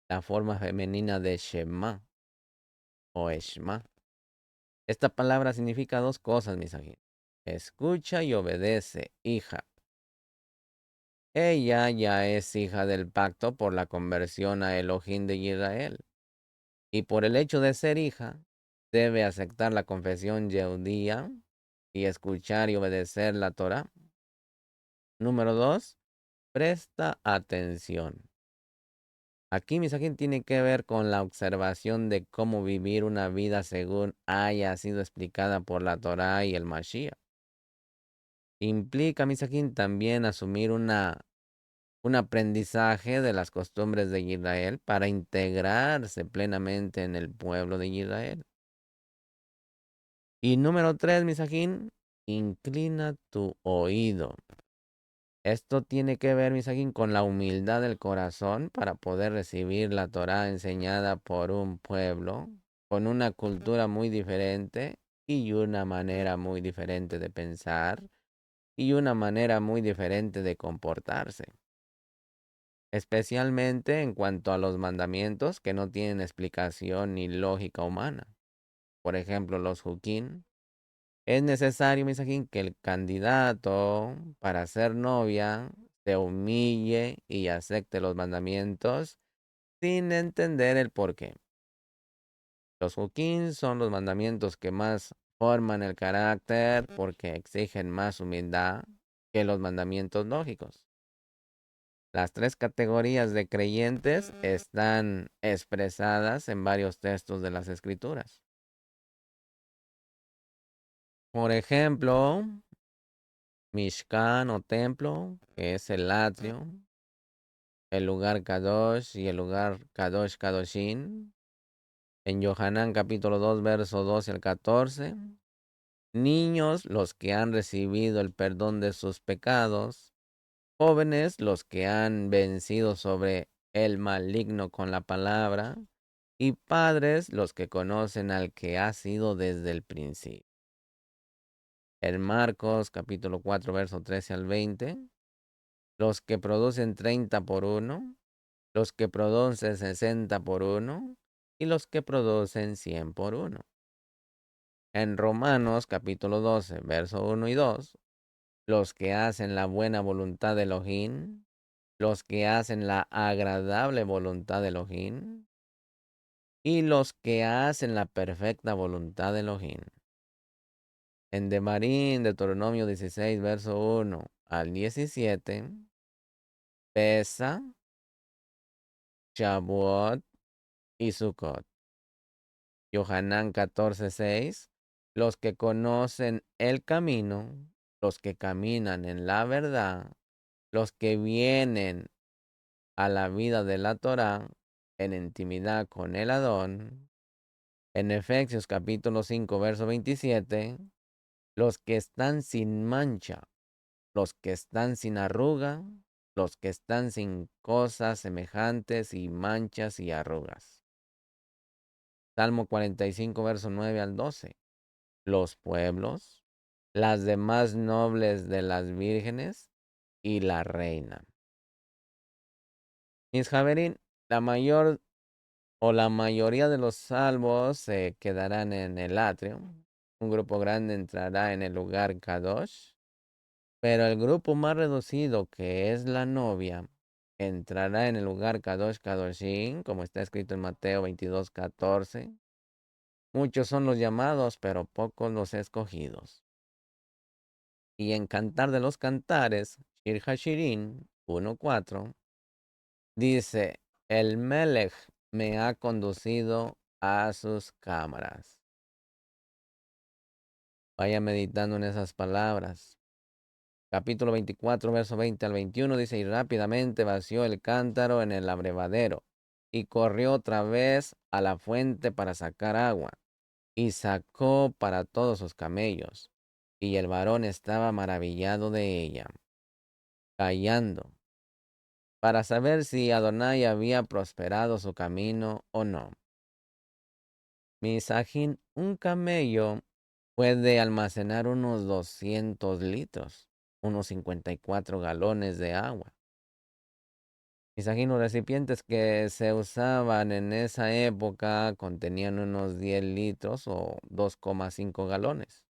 la forma femenina de Shema o Eshma. Esta palabra significa dos cosas, mis amigos. Escucha y obedece, hija. Ella ya es hija del pacto por la conversión a Elohim de Israel. Y por el hecho de ser hija, debe aceptar la confesión judía y escuchar y obedecer la Torah. Número dos, presta atención. Aquí, misajín, tiene que ver con la observación de cómo vivir una vida según haya sido explicada por la Torá y el Mashiach. Implica, misajín, también asumir un aprendizaje de las costumbres de Israel para integrarse plenamente en el pueblo de Israel. Y número tres, misajín, inclina tu oído. Esto tiene que ver, misajín, con la humildad del corazón para poder recibir la Torá enseñada por un pueblo con una cultura muy diferente y una manera muy diferente de pensar y una manera muy diferente de comportarse, especialmente en cuanto a los mandamientos que no tienen explicación ni lógica humana. Por ejemplo, los Juquín. Es necesario, misajín, que el candidato para ser novia se humille y acepte los mandamientos sin entender el porqué. Los huquín son los mandamientos que más forman el carácter porque exigen más humildad que los mandamientos lógicos. Las tres categorías de creyentes están expresadas en varios textos de las Escrituras. Por ejemplo, Mishkan o templo, que es el atrio, el lugar Kadosh y el lugar Kadosh Kadoshin. En Yohanan capítulo 2, verso 12 al 14. Niños, los que han recibido el perdón de sus pecados. Jóvenes, los que han vencido sobre el maligno con la palabra. Y padres, los que conocen al que ha sido desde el principio. En Marcos capítulo 4, verso 13 al 20. Los que producen 30 por uno, los que producen 60 por uno, y los que producen 100 por uno. En Romanos capítulo 12, verso 1 y 2, los que hacen la buena voluntad de Elohim, los que hacen la agradable voluntad de Elohim, y los que hacen la perfecta voluntad de Elohim. En Demarín, Deuteronomio 16, verso 1 al 17, Pesa, Shavuot y Sukkot. Yohanan 14:6, los que conocen el camino, los que caminan en la verdad, los que vienen a la vida de la Torá en intimidad con el Adón. En Efesios capítulo 5, verso 27, los que están sin mancha, los que están sin arruga, los que están sin cosas semejantes y manchas y arrugas. Salmo 45, verso 9 al 12. Los pueblos, las demás nobles de las vírgenes y la reina. Mis Javerín, la mayoría de los salvos se quedarán en el atrio. Un grupo grande entrará en el lugar Kadosh, pero el grupo más reducido, que es la novia, entrará en el lugar Kadosh Kadoshim, como está escrito en Mateo 22:14. Muchos son los llamados, pero pocos los escogidos. Y en Cantar de los Cantares, Shir Hashirin 1:4, dice, el Melech me ha conducido a sus cámaras. Vaya meditando en esas palabras. Capítulo 24, verso 20 al 21 dice, y rápidamente vació el cántaro en el abrevadero, y corrió otra vez a la fuente para sacar agua, y sacó para todos sus camellos, y el varón estaba maravillado de ella, callando, para saber si Adonai había prosperado su camino o no. Misajín, un camello puede almacenar unos 200 litros, unos 54 galones de agua. Misajín, los recipientes que se usaban en esa época contenían unos 10 litros o 2,5 galones.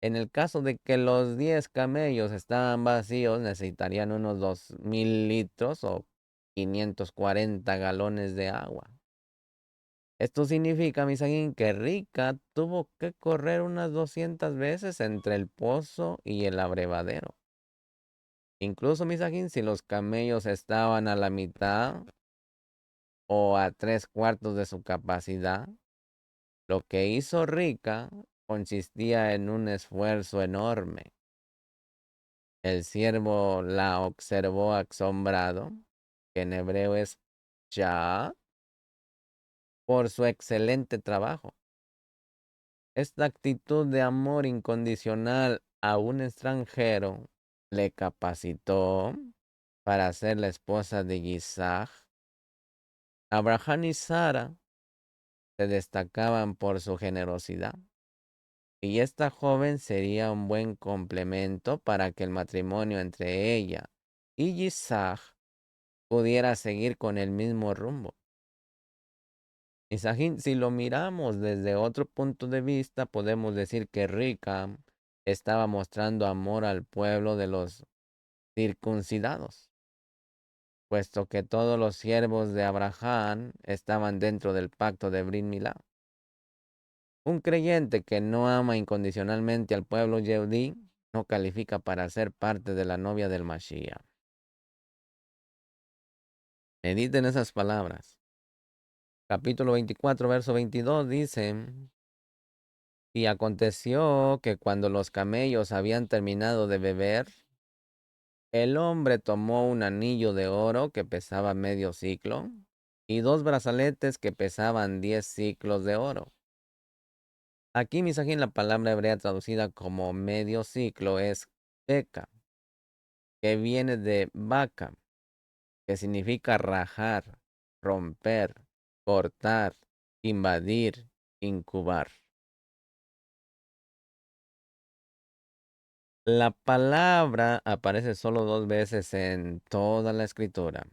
En el caso de que los 10 camellos estaban vacíos, necesitarían unos 2,000 litros o 540 galones de agua. Esto significa, Misajín, que Rica tuvo que correr unas 200 veces entre el pozo y el abrevadero. Incluso, Misajín, si los camellos estaban a la mitad o a 3/4 de su capacidad, lo que hizo Rica consistía en un esfuerzo enorme. El siervo la observó asombrado, que en hebreo es ya, por su excelente trabajo. Esta actitud de amor incondicional a un extranjero le capacitó para ser la esposa de Isaac. Abraham y Sara se destacaban por su generosidad, y esta joven sería un buen complemento para que el matrimonio entre ella y Isaac pudiera seguir con el mismo rumbo. Isajín, si lo miramos desde otro punto de vista, podemos decir que Rica estaba mostrando amor al pueblo de los circuncidados, puesto que todos los siervos de Abraham estaban dentro del pacto de Brit Milá. Un creyente que no ama incondicionalmente al pueblo Yehudí no califica para ser parte de la novia del Mashiach. Mediten esas palabras. Capítulo 24, verso 22 dice, y aconteció que cuando los camellos habían terminado de beber, el hombre tomó un anillo de oro que pesaba medio ciclo y 2 brazaletes que pesaban 10 ciclos de oro. Aquí, misajín, la palabra hebrea traducida como medio ciclo es beca, que viene de vaca, que significa rajar, romper, cortar, invadir, incubar. La palabra aparece solo 2 veces en toda la escritura.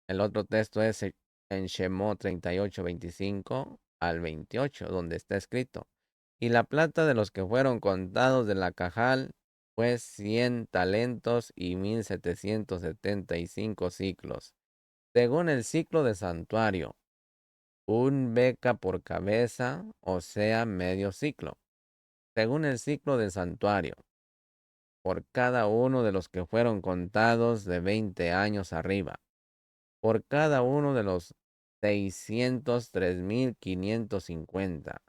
El otro texto es en Shemot 38, 25 al 28, donde está escrito: y la plata de los que fueron contados de la cajal fue 100 talentos y 1775 ciclos, según el ciclo de santuario, un beca por cabeza, o sea, medio ciclo, según el ciclo de santuario, por cada uno de los que fueron contados de 20 años arriba, por cada uno de los 603,550.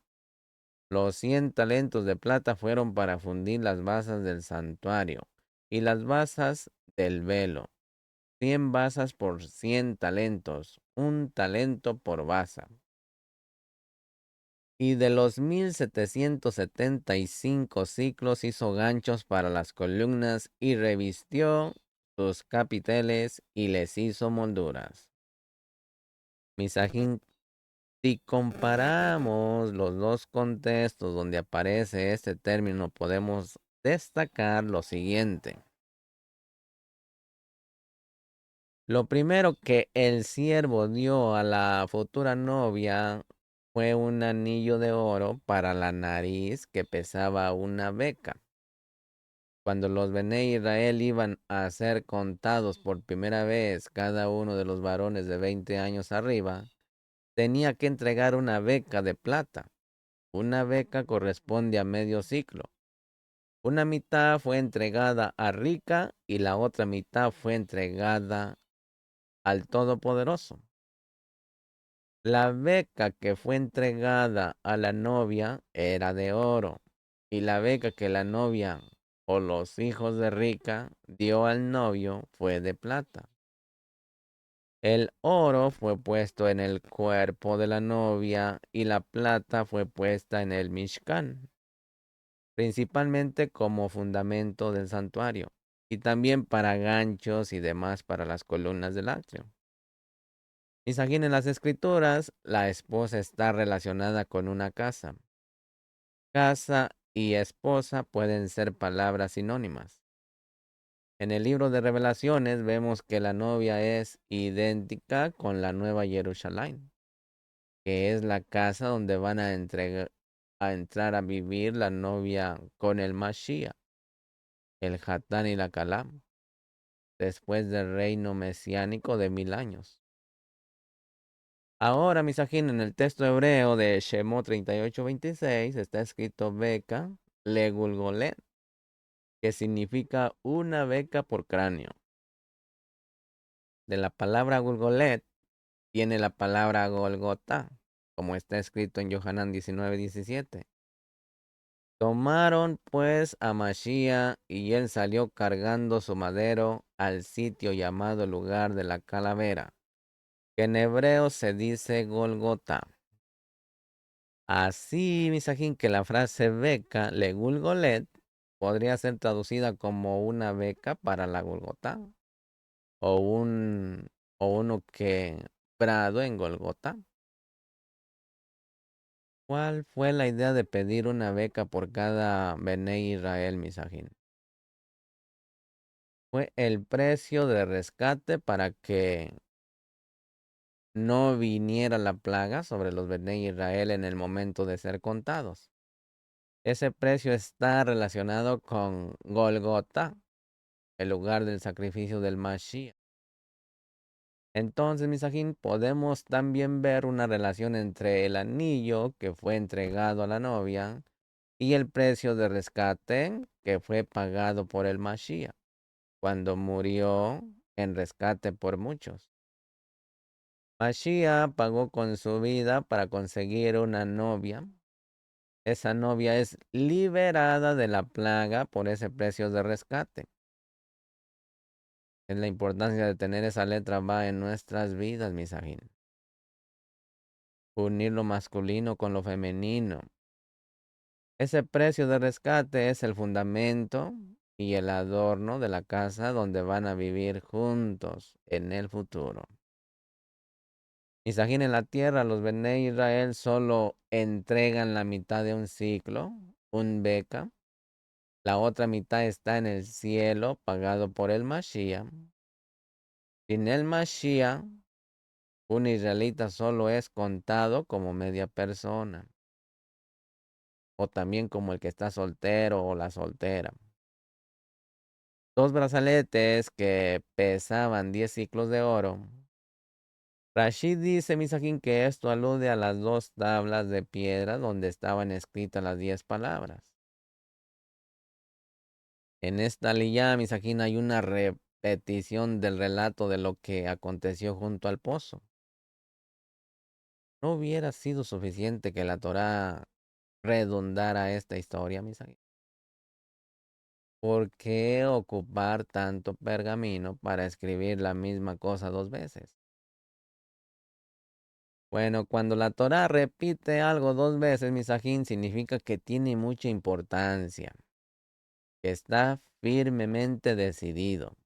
Los 100 talentos de plata fueron para fundir las basas del santuario y las basas del velo. 100 basas por 100 talentos, un talento por basa. Y de los 1775 ciclos hizo ganchos para las columnas y revistió sus capiteles y les hizo molduras. Misajín, si comparamos los dos contextos donde aparece este término, podemos destacar lo siguiente. Lo primero que el siervo dio a la futura novia fue un anillo de oro para la nariz que pesaba una beca. Cuando los Bené Israel iban a ser contados por primera vez, cada uno de los varones de 20 años arriba tenía que entregar una beca de plata. Una beca corresponde a medio ciclo. Una mitad fue entregada a Rica y la otra mitad fue entregada al Todopoderoso. La beca que fue entregada a la novia era de oro, y la beca que la novia o los hijos de Rica dio al novio fue de plata. El oro fue puesto en el cuerpo de la novia y la plata fue puesta en el Mishkan, principalmente como fundamento del santuario, y también para ganchos y demás para las columnas del atrio. Isajín, en las escrituras, la esposa está relacionada con una casa. Casa y esposa pueden ser palabras sinónimas. En el libro de Revelaciones vemos que la novia es idéntica con la Nueva Jerusalén, que es la casa donde van a entrar a vivir la novia con el Mashiach, el Hatán y la Calam, después del reino mesiánico de 1000 años. Ahora, misajín, en el texto hebreo de Shemot 38:26 está escrito beca legulgolet, que significa una beca por cráneo. De la palabra gulgolet viene la palabra Golgota, como está escrito en Yohanan 19:17. Tomaron pues a Mashiach y él salió cargando su madero al sitio llamado lugar de la calavera, que en hebreo se dice Golgota. Así, misajín, que la frase beca, legulgolet, podría ser traducida como una beca para la Golgota o uno que prado en Golgota. ¿Cuál fue la idea de pedir una beca por cada Bené Israel, misajín? Fue el precio de rescate para que no viniera la plaga sobre los Bené Israel en el momento de ser contados. Ese precio está relacionado con Golgota, el lugar del sacrificio del Mashiach. Entonces, misajín, podemos también ver una relación entre el anillo que fue entregado a la novia y el precio de rescate que fue pagado por el Mashiach cuando murió en rescate por muchos. Mashiach pagó con su vida para conseguir una novia. Esa novia es liberada de la plaga por ese precio de rescate. Es la importancia de tener esa letra va en nuestras vidas, misajín. Unir lo masculino con lo femenino. Ese precio de rescate es el fundamento y el adorno de la casa donde van a vivir juntos en el futuro. Misajín, en la tierra, los Bené Israel solo entregan la mitad de un ciclo, un beca. La otra mitad está en el cielo, pagado por el Mashiach. Sin el Mashiach, Un israelita solo es contado como media persona, o también como el que está soltero o la soltera. Dos brazaletes que pesaban 10 ciclos de oro. Rashid dice, Misajín, que esto alude a las dos tablas de piedra donde estaban escritas las 10 palabras. En esta liyá, Misajín, hay una repetición del relato de lo que aconteció junto al pozo. ¿No hubiera sido suficiente que la Torá redundara esta historia, Misajín? ¿Por qué ocupar tanto pergamino para escribir la misma cosa dos veces? Bueno, cuando la Torá repite algo dos veces, Misajín, significa que tiene mucha importancia, que está firmemente decidido,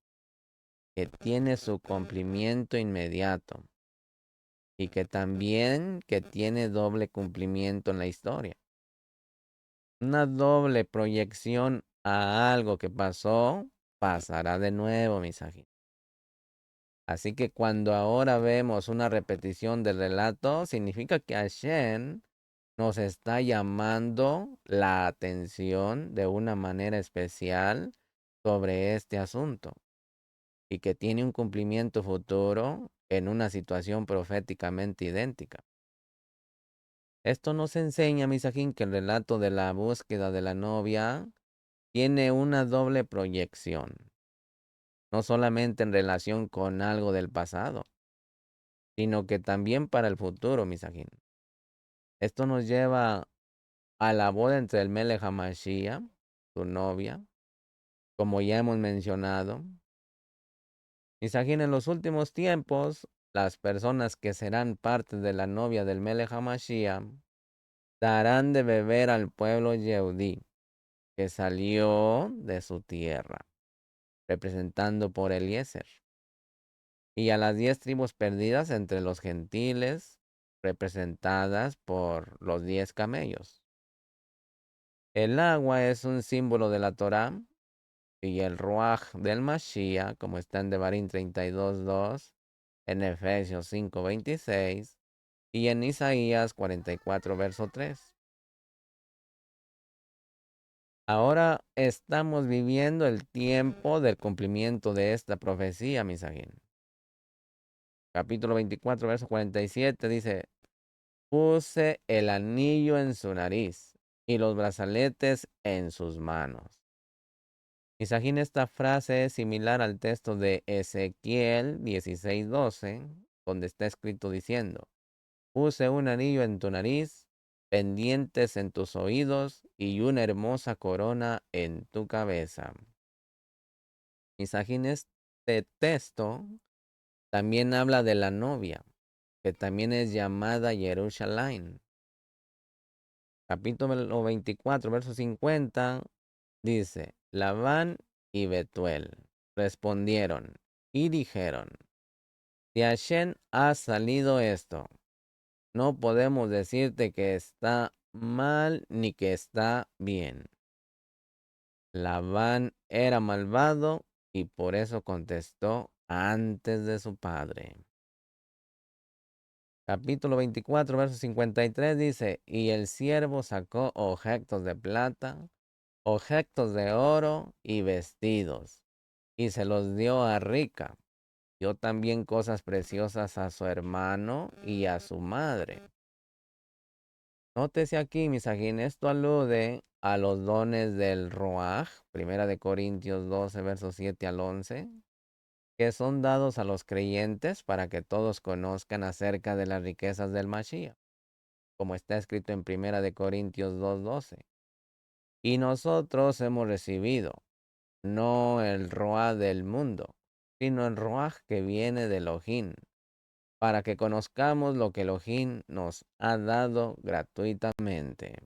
que tiene su cumplimiento inmediato y que también que tiene doble cumplimiento en la historia. Una doble proyección a algo que pasó, pasará de nuevo, Misajín. Así que cuando ahora vemos una repetición del relato, significa que Hashem nos está llamando la atención de una manera especial sobre este asunto y que tiene un cumplimiento futuro en una situación proféticamente idéntica. Esto nos enseña, Misajín, que el relato de la búsqueda de la novia tiene una doble proyección, no solamente en relación con algo del pasado, sino que también para el futuro, Misajín. Esto nos lleva a la boda entre el Melech HaMashiach, su novia, como ya hemos mencionado. Misajín, en los últimos tiempos, las personas que serán parte de la novia del Melech HaMashiach darán de beber al pueblo Yehudí que salió de su tierra, representando por Eliezer, y a las 10 tribus perdidas entre los gentiles, representadas por los 10 camellos. El agua es un símbolo de la Torá y el Ruach del Mashiach, como está en Devarim 32:2, en Efesios 5:26 y en Isaías 44, verso 3. Ahora estamos viviendo el tiempo del cumplimiento de esta profecía, Misajín. Capítulo 24, verso 47 dice, puse el anillo en su nariz y los brazaletes en sus manos. Misajín, esta frase es similar al texto de Ezequiel 16:12, donde está escrito diciendo, puse un anillo en tu nariz, pendientes en tus oídos y una hermosa corona en tu cabeza. Misajín, este texto también habla de la novia, que también es llamada Jerusalén. Capítulo 24, verso 50, dice, Labán y Betuel respondieron y dijeron, de Hashem ha salido esto. No podemos decirte que está mal ni que está bien. Labán era malvado y por eso contestó antes de su padre. Capítulo 24, verso 53 dice, y el siervo sacó objetos de plata, objetos de oro y vestidos, y se los dio a Rica. Dio también cosas preciosas a su hermano y a su madre. Nótese aquí, Misajín, esto alude a los dones del Ruach, Primera de Corintios 12, versos 7 al 11, que son dados a los creyentes para que todos conozcan acerca de las riquezas del Mashiach, como está escrito en Primera de Corintios 2:12. Y nosotros hemos recibido no el Ruach del mundo, sino el Ruach que viene de Elohim, para que conozcamos lo que Elohim nos ha dado gratuitamente.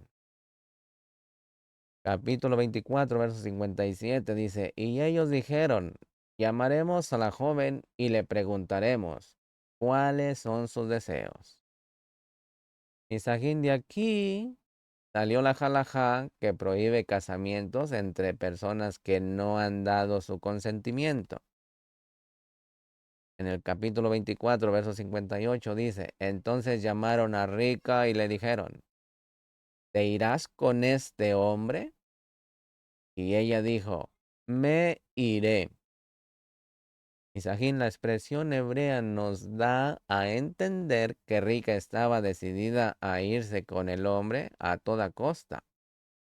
Capítulo 24, verso 57 dice, y ellos dijeron, llamaremos a la joven y le preguntaremos, ¿cuáles son sus deseos? Y Sajín, de aquí salió la halajá que prohíbe casamientos entre personas que no han dado su consentimiento. En el capítulo 24, verso 58 dice, entonces llamaron a Rica y le dijeron, ¿te irás con este hombre? Y ella dijo, me iré. Misajín, la expresión hebrea nos da a entender que Rica estaba decidida a irse con el hombre a toda costa,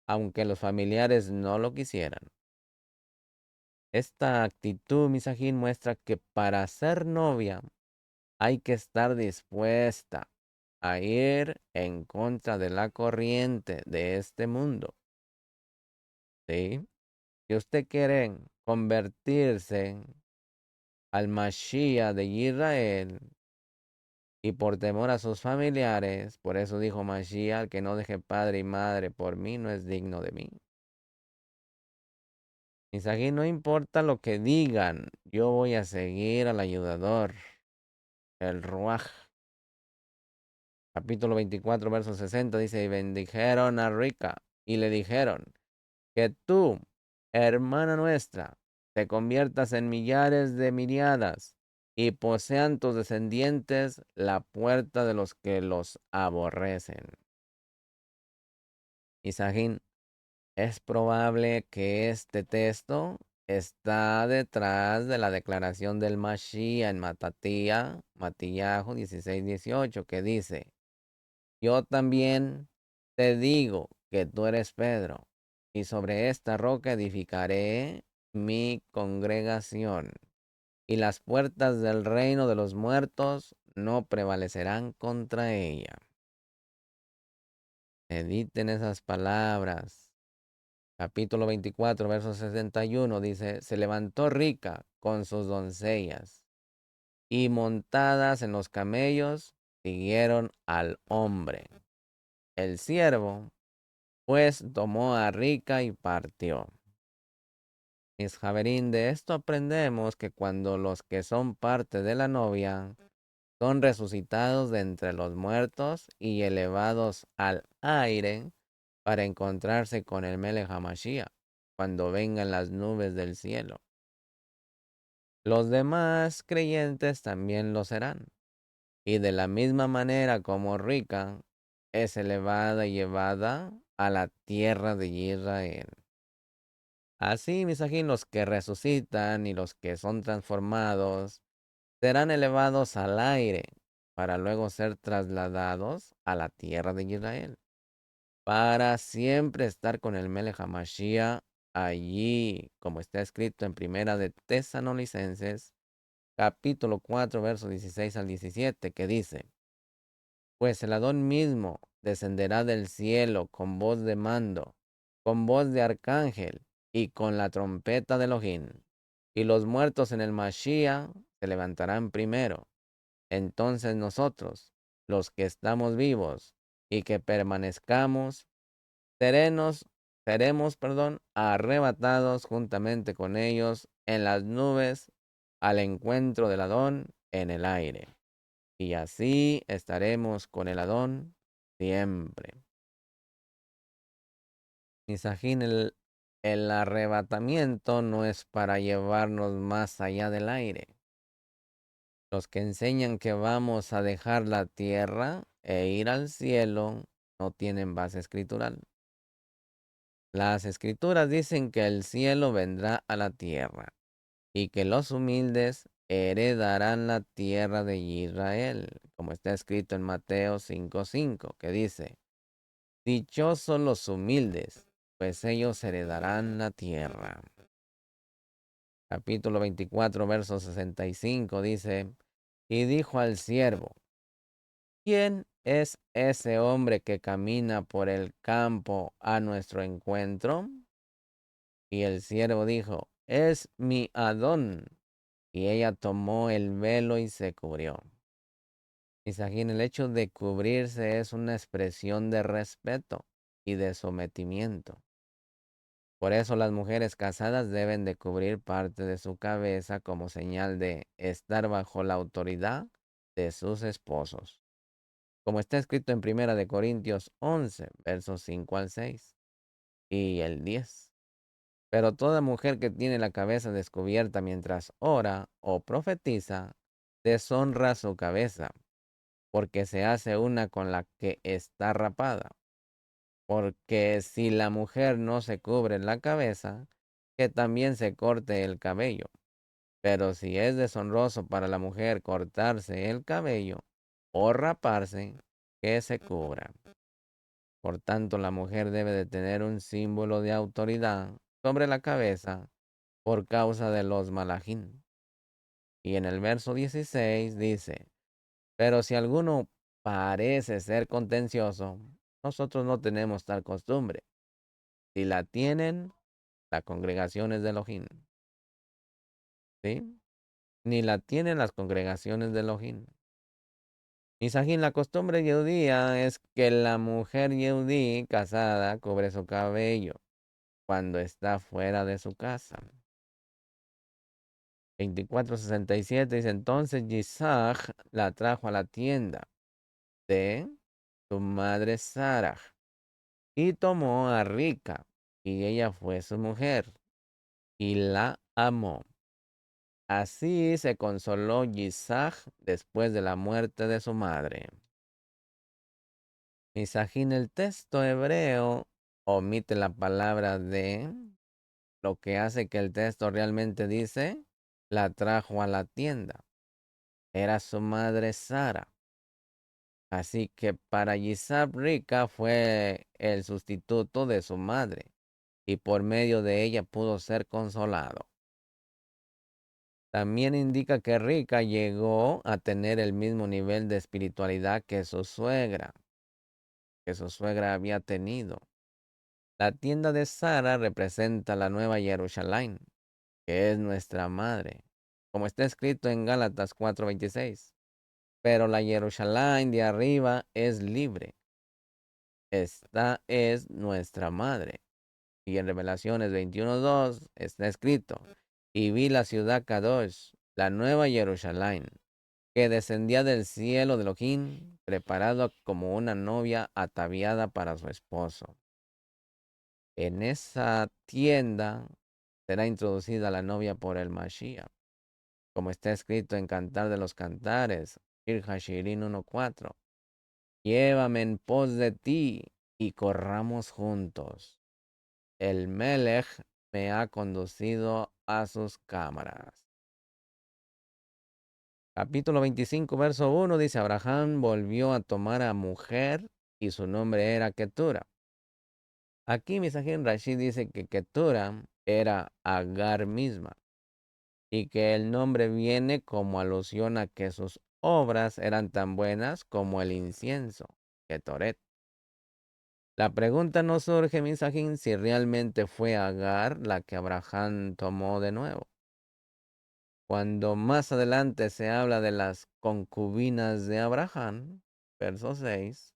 aunque los familiares no lo quisieran. Esta actitud, Misajín, muestra que para ser novia hay que estar dispuesta a ir en contra de la corriente de este mundo. ¿Sí? Si usted quiere convertirse al Mashiach de Israel y por temor a sus familiares, por eso dijo Mashiach, que no deje padre y madre por mí, no es digno de mí. Misají, no importa lo que digan, yo voy a seguir al ayudador, el Ruach. Capítulo 24, verso 60 dice, y bendijeron a Rica y le dijeron, que tú, hermana nuestra, te conviertas en millares de miriadas y posean tus descendientes la puerta de los que los aborrecen. Isajín, es probable que este texto está detrás de la declaración del Mashiach en Matías 16:18, que dice, yo también te digo que tú eres Pedro, y sobre esta roca edificaré mi congregación, y las puertas del reino de los muertos no prevalecerán contra ella. Mediten esas palabras. Capítulo 24, verso 61 dice, se levantó Rica con sus doncellas, y montadas en los camellos, siguieron al hombre. El siervo pues tomó a Rica y partió. Isjaverín, de esto aprendemos que cuando los que son parte de la novia son resucitados de entre los muertos y elevados al aire para encontrarse con el Melech HaMashiach cuando vengan las nubes del cielo. Los demás creyentes también lo serán. Y de la misma manera como Rica es elevada y llevada a la tierra de Israel. Así, misajín, los que resucitan y los que son transformados serán elevados al aire para luego ser trasladados a la tierra de Israel, para siempre estar con el Melech HaMashiach allí, como está escrito en Primera de Tesalonicenses, capítulo 4, versos 16 al 17, que dice, pues el Adón mismo descenderá del cielo con voz de mando, con voz de arcángel y con la trompeta de Elohim. Y los muertos en el Mashiach se levantarán primero. Entonces nosotros, los que estamos vivos y que permanezcamos, seremos, arrebatados juntamente con ellos en las nubes al encuentro del Adón en el aire. Y así estaremos con el Adón siempre. Misajín, el arrebatamiento no es para llevarnos más allá del aire. Los que enseñan que vamos a dejar la tierra e ir al cielo no tienen base escritural. Las escrituras dicen que el cielo vendrá a la tierra y que los humildes heredarán la tierra de Israel, como está escrito en Mateo 5:5, que dice, dichosos los humildes, pues ellos heredarán la tierra. Capítulo 24, verso 65 dice, y dijo al siervo, ¿quién es ese hombre que camina por el campo a nuestro encuentro? Y el siervo dijo, es mi Adón. Y ella tomó el velo y se cubrió. Misajín, el hecho de cubrirse es una expresión de respeto y de sometimiento. Por eso las mujeres casadas deben de cubrir parte de su cabeza como señal de estar bajo la autoridad de sus esposos, como está escrito en Primera de Corintios 11, versos 5 al 6 y el 10. Pero toda mujer que tiene la cabeza descubierta mientras ora o profetiza deshonra su cabeza, porque se hace una con la que está rapada. Porque si la mujer no se cubre la cabeza, que también se corte el cabello. Pero si es deshonroso para la mujer cortarse el cabello o raparse, que se cubra. Por tanto, la mujer debe de tener un símbolo de autoridad sobre la cabeza por causa de los malajín. Y en el verso 16 dice, pero si alguno parece ser contencioso, nosotros no tenemos tal costumbre. Si la tienen, la congregación es de Elohim. ¿Sí? Ni la tienen las congregaciones de Elohim. Misajín, la costumbre judía es que la mujer yehudí casada cubre su cabello cuando está fuera de su casa. 24:67 dice, entonces Isaac la trajo a la tienda de su madre Sarah y tomó a Rica y ella fue su mujer y la amó. Así se consoló Isaac después de la muerte de su madre. Misajín, el texto hebreo omite la palabra de, lo que hace que el texto realmente dice, la trajo a la tienda. Era su madre Sara. Así que para Isaac Rica fue el sustituto de su madre y por medio de ella pudo ser consolado. También indica que Rica llegó a tener el mismo nivel de espiritualidad que su suegra había tenido. La tienda de Sara representa la nueva Jerusalén, que es nuestra madre, como está escrito en Gálatas 4:26. Pero la Jerusalén de arriba es libre. Esta es nuestra madre. Y en Revelaciones 21:2 está escrito, y vi la ciudad Kadosh, la nueva Jerusalén, que descendía del cielo de Elohim, preparada como una novia ataviada para su esposo. En esa tienda será introducida la novia por el Mashiach, como está escrito en Cantar de los Cantares, Ir Hashirin 1:4. Llévame en pos de ti y corramos juntos. El Melech me ha conducido a sus cámaras. Capítulo 25, verso 1 dice, Abraham volvió a tomar a mujer y su nombre era Ketura. Aquí Misajín Rashi dice que Ketura era Agar misma y que el nombre viene como alusión a que sus obras eran tan buenas como el incienso, Ketoret. La pregunta no surge, Misajín, si realmente fue Agar la que Abraham tomó de nuevo. Cuando más adelante se habla de las concubinas de Abraham, verso 6,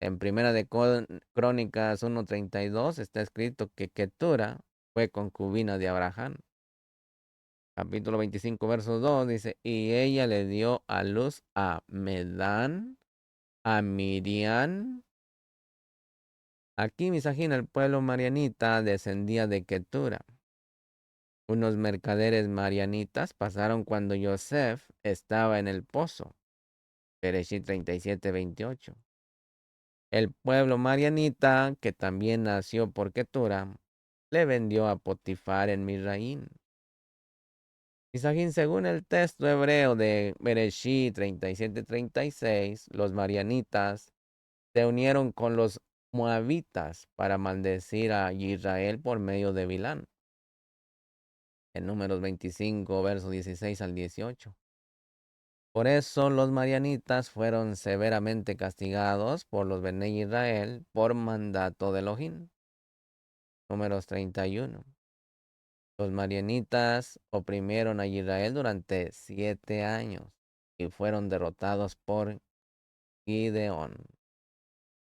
en Primera de Crónicas 1:32 está escrito que Ketura fue concubina de Abraham. Capítulo 25, verso 2 dice, y ella le dio a luz a Medán, a Miriam. Aquí, Misajín, el pueblo marianita descendía de Ketura. Unos mercaderes marianitas pasaron cuando Yosef estaba en el pozo. Bereshit 37:28. El pueblo marianita, que también nació por Ketura, le vendió a Potifar en Misraín. Misajín, según el texto hebreo de Bereshit 37:36, los marianitas se unieron con los moabitas para maldecir a Israel por medio de Bilán. En Números 25, versos 16 al 18. Por eso los marianitas fueron severamente castigados por los Bene Israel por mandato de Elohim. Números 31. Los marianitas oprimieron a Israel durante 7 años y fueron derrotados por Gideón.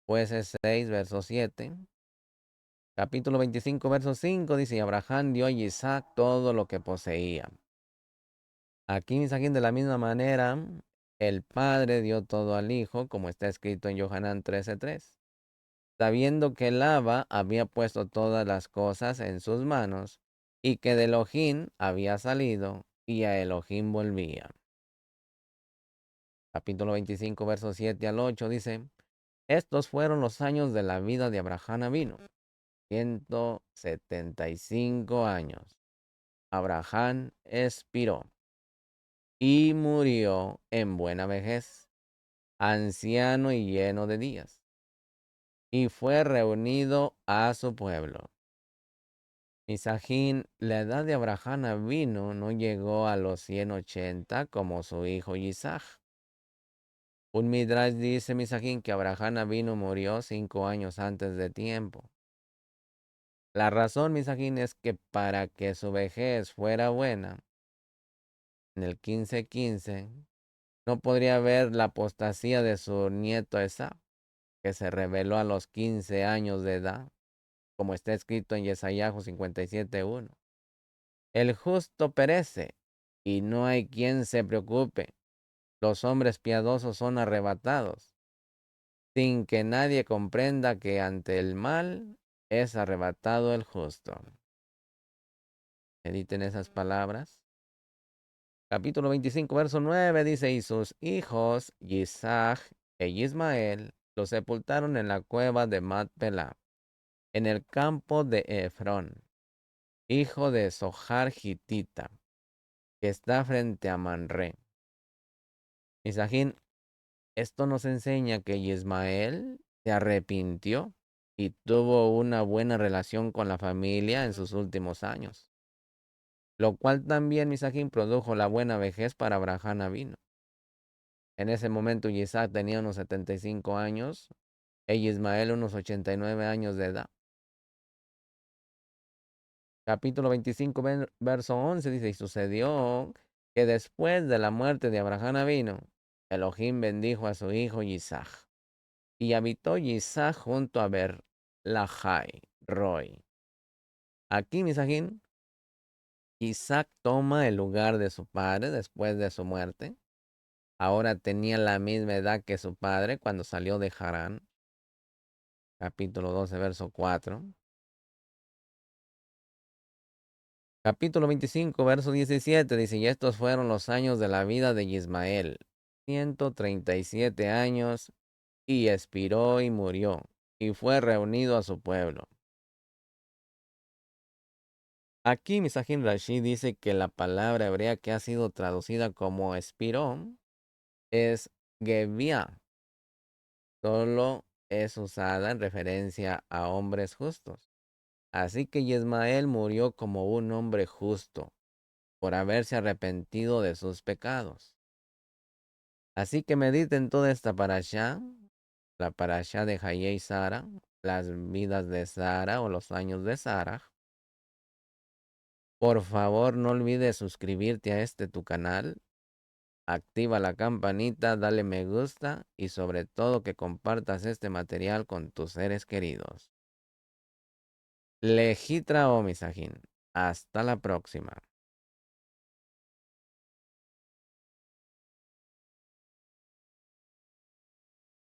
Jueces 6, verso 7. Capítulo 25, verso 5 dice, y Abraham dio a Isaac todo lo que poseía. Aquí, Misajín, de la misma manera, el padre dio todo al hijo, como está escrito en Yohanan 13:3. Sabiendo que Laba había puesto todas las cosas en sus manos, y que de Elohim había salido, y a Elohim volvía. Capítulo 25, versos 7 al 8 dice, estos fueron los años de la vida de Abraham Avino, 175 años. Abraham expiró y murió en buena vejez, anciano y lleno de días, y fue reunido a su pueblo. Misajín, la edad de Abraham Avino no llegó a los 180 como su hijo Isaac. Un Midrash dice, Misajín, que Abraham Avino murió 5 años antes de tiempo. La razón, Misajín, es que para que su vejez fuera buena, en el 1515, no podría haber la apostasía de su nieto Esau, que se reveló a los 15 años de edad, como está escrito en Yesayahu 57:1. El justo perece, y no hay quien se preocupe. Los hombres piadosos son arrebatados, sin que nadie comprenda que ante el mal es arrebatado el justo. Mediten esas palabras. Capítulo 25, verso 9 dice, y sus hijos, Isaac e Ismael, los sepultaron en la cueva de Macpela, en el campo de Efrón, hijo de Sohar Gitita, que está frente a Manré. Misajín, esto nos enseña que Ismael se arrepintió y tuvo una buena relación con la familia en sus últimos años, lo cual también, Misajín, produjo la buena vejez para Abraham Avino. En ese momento Isaac tenía unos 75 años e Ismael unos 89 años de edad. Capítulo 25, verso 11 dice, y sucedió que después de la muerte de Abraham Avino, Elohim bendijo a su hijo Isaac. Y habitó Isaac junto a Berlahai, Roy. Aquí, Misajín, Isaac toma el lugar de su padre después de su muerte. Ahora tenía la misma edad que su padre cuando salió de Harán. Capítulo 12, verso 4. Capítulo 25, verso 17 dice, y estos fueron los años de la vida de Ismael, 137 años, y expiró y murió, y fue reunido a su pueblo. Aquí Misajín Rashi dice que la palabra hebrea que ha sido traducida como expiró es Geviah. Solo es usada en referencia a hombres justos. Así que Ismael murió como un hombre justo por haberse arrepentido de sus pecados. Así que mediten toda esta parashá, la parashá de Hayei Sara, las vidas de Sara o los años de Sara. Por favor, no olvides suscribirte a tu canal, activa la campanita, dale me gusta y sobre todo que compartas este material con tus seres queridos. Lejitra o Misajín. Hasta la próxima.